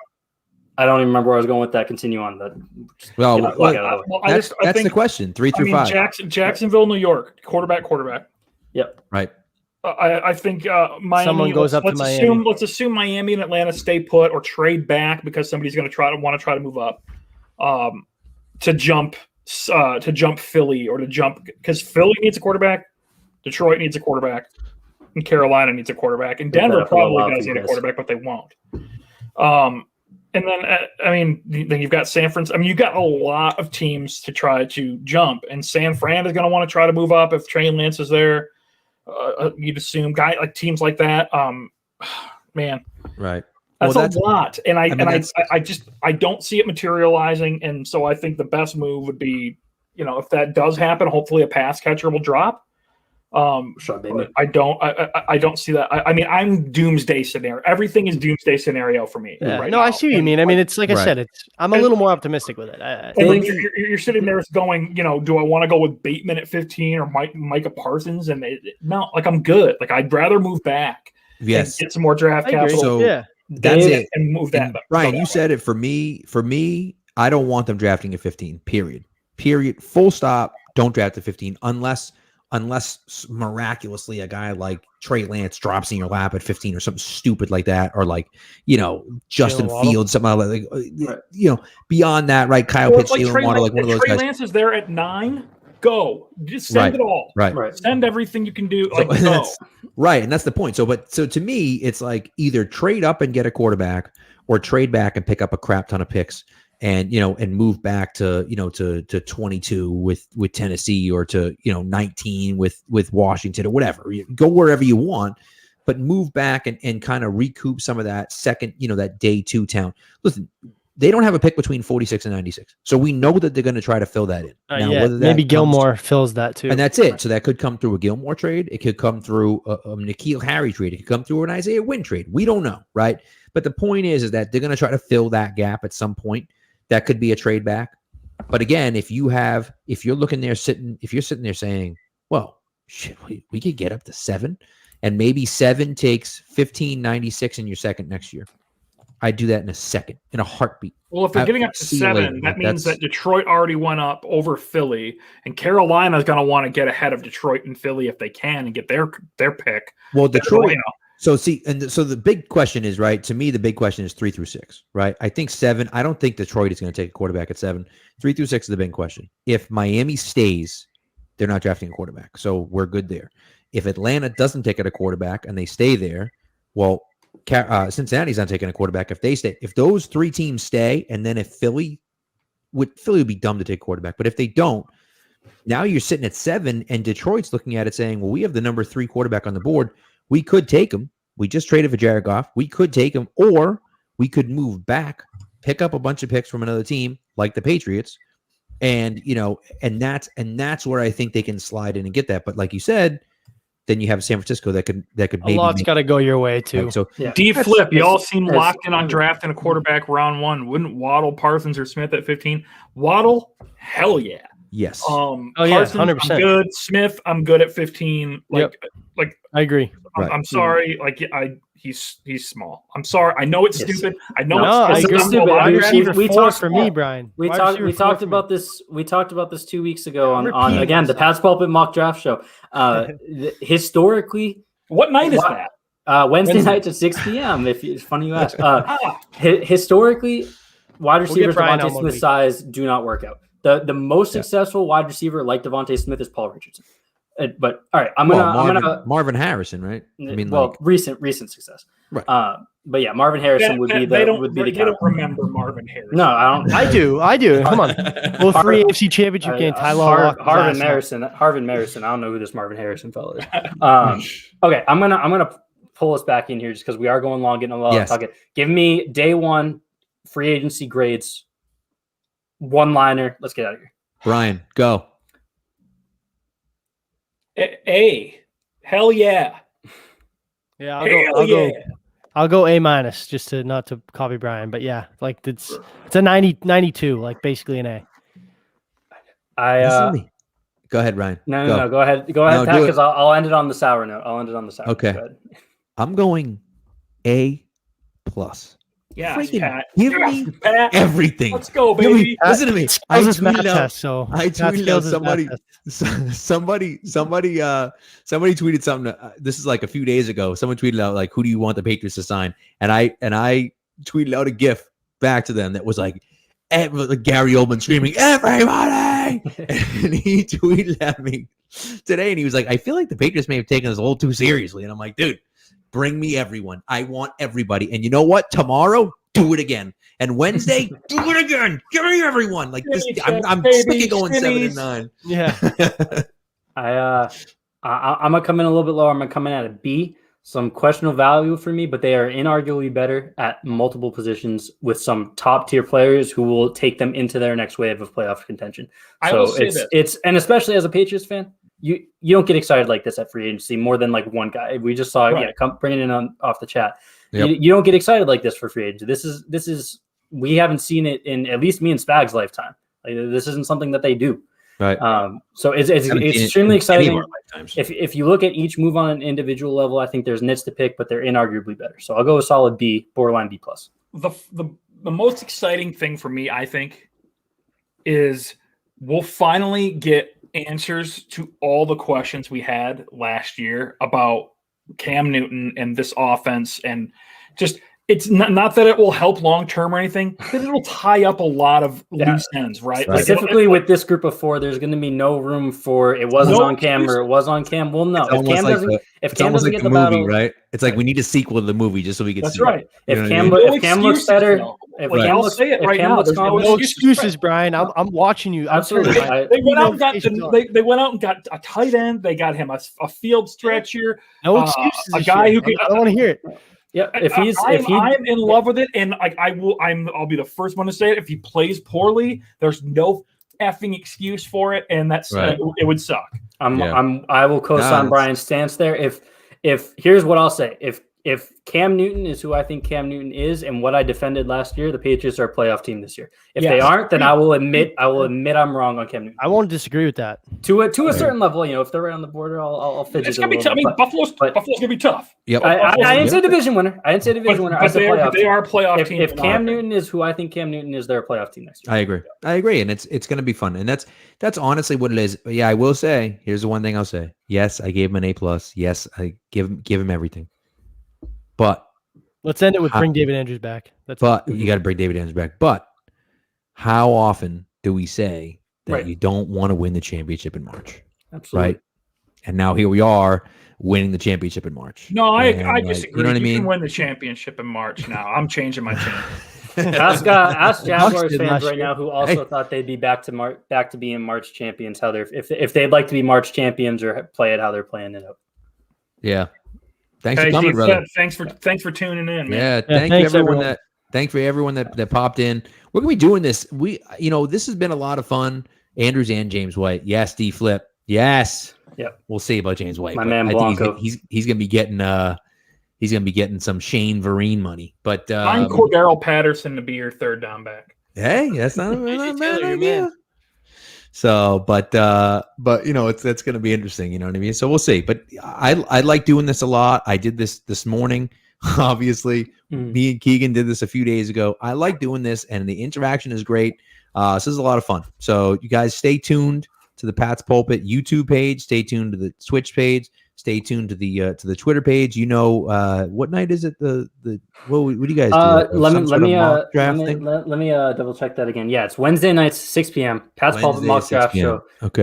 don't even remember where I was going with that. Continue on. That's the question. 3 through 5. Jacksonville, New York, quarterback. Yep. Right. I think Miami. Someone goes up to Miami. Let's assume Miami and Atlanta stay put or trade back because somebody's going to want to try to move up to jump Philly or to jump because Philly needs a quarterback, Detroit needs a quarterback, and Carolina needs a quarterback, and Denver probably does need a quarterback, but they won't. And then, I mean, then you've got San Francisco. I mean, you've got a lot of teams to try to jump, and San Fran is going to want to try to move up if Trey Lance is there. You'd assume teams like that. Man, right? That's a lot, and I don't see it materializing, and so I think the best move would be, if that does happen, hopefully a pass catcher will drop. I don't see that. I mean, I'm doomsday scenario. Everything is doomsday scenario for me. Yeah. Right no, now. I see what you mean. I mean, it's like I said, I'm a little more optimistic with it. You're sitting there going, do I want to go with Bateman at 15 or Micah Parsons? And no, I'm good. I'd rather move back. Yes, get some more draft capital. So that's it. And move that. And Ryan, you said it. For me, I don't want them drafting at 15. Period. Full stop. Don't draft at 15 unless miraculously a guy like Trey Lance drops in your lap at 15 or something stupid like that, or Justin Fields, something like beyond that, right? Kyle Pitts, Jalen Waddle, one of those guys. Trey Lance is there at 9. Go, just send it all. Right. Send everything you can do. Go. Right, and that's the point. So to me, it's either trade up and get a quarterback, or trade back and pick up a crap ton of picks. And and move back to to 22 with Tennessee, or to 19 with Washington, or whatever. Go wherever you want, but move back and kind of recoup some of that second, that day 2 talent. Listen, they don't have a pick between 46 and 96, so we know that they're going to try to fill that in. Now, maybe Gilmore fills that too, and that's it. So that could come through a Gilmore trade. It could come through a N'Keal Harry trade. It could come through an Isaiah Wynn trade. We don't know, right? But the point is that they're going to try to fill that gap at some point. That could be a trade back. But again, if you're sitting there saying, well, shit, we could get up to 7, and maybe 7 takes 15.96 in your second next year. I'd do that in a second, in a heartbeat. Well, if they're getting up to 7, that means that Detroit already went up over Philly, and Carolina is going to want to get ahead of Detroit and Philly if they can and get their pick. Well, Detroit. So the big question is, right, to me, the big question is 3 through 6, right? I think 7, I don't think Detroit is going to take a quarterback at 7. 3 through 6 is the big question. If Miami stays, they're not drafting a quarterback. So we're good there. If Atlanta doesn't take a quarterback and they stay there, well, Cincinnati's not taking a quarterback if they stay. If those 3 teams stay, and then if Philly would be dumb to take a quarterback. But if they don't, now you're sitting at 7, and Detroit's looking at it saying, well, we have the number 3 quarterback on the board. We could take him. We just traded for Jared Goff. We could take him, or we could move back, pick up a bunch of picks from another team like the Patriots, and and that's where I think they can slide in and get that. But like you said, then you have San Francisco that could maybe a lot's got to go your way too. So D-Flip, you all seem locked in on drafting a quarterback round 1. Wouldn't Waddle, Parsons, or Smith at 15? Waddle, hell yeah. Yes. Parsons, 100%. I'm good. Smith, I'm good at 15. I agree. I'm sorry. He's small. I'm sorry. I know it's stupid. I know it's stupid. Wide receiver 4 for me, Brian. We talked about this 2 weeks ago on again the Pat's Pulpit mock draft show. Historically, what night is that? Wednesday nights at 6 p.m. If it's funny you ask. Historically, wide receivers Devontae Smith size do not work out. The most successful wide receiver like Devontae Smith is Paul Richardson. But all right, I'm gonna Marvin Harrison, right? I mean, recent success, right? But yeah, Marvin Harrison would be the They don't remember Marvin Harrison. No, I don't. I do. Come on, well, 3 AFC Championship game. Harvin Marison. I don't know who this Marvin Harrison fellow is. Okay, I'm gonna pull us back in here just because we are going long, getting a lot of talking. Give me day 1 free agency grades. One-liner. Let's get out of here. Brian, go. A. Hell yeah. Yeah, I'll go A- just to not to copy Brian, but yeah, it's a 92, basically an A. Go ahead, Ryan. No, go ahead, Pat, because I'll end it on the sour note. Okay. I'm going A+. Yeah, Pat. Give me everything. Let's go, baby. Listen to me. I tweeted out somebody tweeted something. This is a few days ago. Someone tweeted out who do you want the Patriots to sign? And I tweeted out a GIF back to them that was Gary Oldman screaming, everybody! And he tweeted at me today, and he was like, I feel like the Patriots may have taken this a little too seriously. And I'm like, dude, bring me everyone. I want everybody. And you know what? Tomorrow, do it again. And Wednesday, do it again. Give me everyone. Like this, I'm sick of going 7-9. Yeah. I'm gonna come in a little bit lower. I'm gonna come in at a B. Some questionable value for me, but they are inarguably better at multiple positions with some top tier players who will take them into their next wave of playoff contention. So it's and especially as a Patriots fan, you don't get excited like this at free agency more than like one guy. We just saw come bring it in off the chat. Yep. You don't get excited like this for free agency. This is we haven't seen it in at least me and Spag's lifetime. Like, this isn't something that they do. Right. So it's extremely exciting. If you look at each move on an individual level, I think there's nits to pick, but they're inarguably better. So I'll go with solid B, borderline B plus. The most exciting thing for me, I think, is we'll finally get answers to all the questions we had last year about Cam Newton and this offense, and just it's not that it will help long term or anything, but it'll tie up a lot of loose ends, right? Specifically with this group of 4, there's going to be no room for it wasn't on Cam or it was on Cam. Well, no, if Cam doesn't get the movie, battle, right? It's like we need a sequel to the movie just so we can. That's see right. It. If Cam looks better, I'll say it right now. There's no excuses, Brian. I'm watching you. Absolutely. They went out and got they went out and got a tight end. They got him a field stretcher. No excuses. A guy who can. I don't want to hear it. Yeah, I'm in love with it, and I'll be the first one to say it. If he plays poorly, there's no effing excuse for it, and that's it would suck. I will co-sign Brian's stance there. If here's what I'll say: if Cam Newton is who I think Cam Newton is, and what I defended last year, the Patriots are a playoff team this year. If they aren't, then I will admit I'm wrong on Cam Newton. I won't disagree with that. To a certain level, if they're right on the border, I'll fidget. It's gonna be tough. I mean, Buffalo's gonna be tough. Yep. I didn't say division winner. I didn't say division winner. I said they are a playoff team. If Cam Newton is who I think Cam Newton is, they're a playoff team next year. I agree, and it's going to be fun, and that's honestly what it is. But yeah, I will say, here's the one thing I'll say. Yes, I gave him an A+. Yes, I give him everything. But let's end it with bring David Andrews back. You got to bring David Andrews back. But how often do we say that you don't want to win the championship in March? Absolutely. Right. And now here we are winning the championship in March. No, I disagree. You know what I mean? Can win the championship in March now. I'm changing my tune. Ask Jaguars fans right now who also thought they'd be back to being March champions. How they're if they'd like to be March champions or play it how they're playing it out. Yeah. Thanks for coming, brother. Thanks for tuning in, man. Yeah, thanks for everyone that popped in. We're gonna be doing this. This has been a lot of fun. Andrews and James White. Yes, D Flip. Yes. Yep. We'll see about James White. My man Blanco. He's gonna be getting some Shane Vereen money. But find Cordero Patterson to be your third down back. Hey, that's not a bad idea. So, but it's going to be interesting. You know what I mean? So we'll see. But I like doing this a lot. I did this morning. Obviously, me and Keegan did this a few days ago. I like doing this, and the interaction is great. So this is a lot of fun. So you guys stay tuned to the Pat's Pulpit YouTube page. Stay tuned to the Twitch page. Stay tuned to the Twitter page. What night is it? What do you guys do? Let me double check that again. Yeah, it's Wednesday nights, 6 p.m. Pat's Pulpit mock draft show. Okay.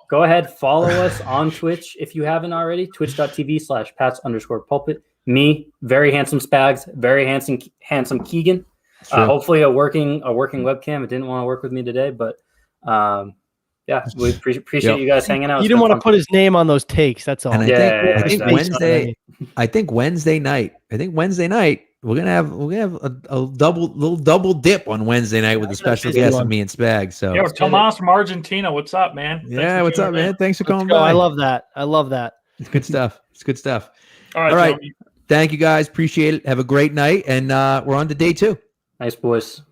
Go ahead, follow us on Twitch if you haven't already. Twitch.tv/Pats_Pulpit. Me, very handsome Spags, very handsome Keegan. Hopefully a working webcam. It didn't want to work with me today, but yeah, we appreciate you guys hanging out. You didn't want to put his name on those takes. That's all. And I think Wednesday night we're gonna have a little double dip on Wednesday night with a special guest of me and Spag. So Tomas from Argentina. What's up, man? Yeah, what's up, man? Thanks for coming by. I love that. It's good stuff. All right. Thank you guys. Appreciate it. Have a great night, and we're on to day 2. Nice, boys.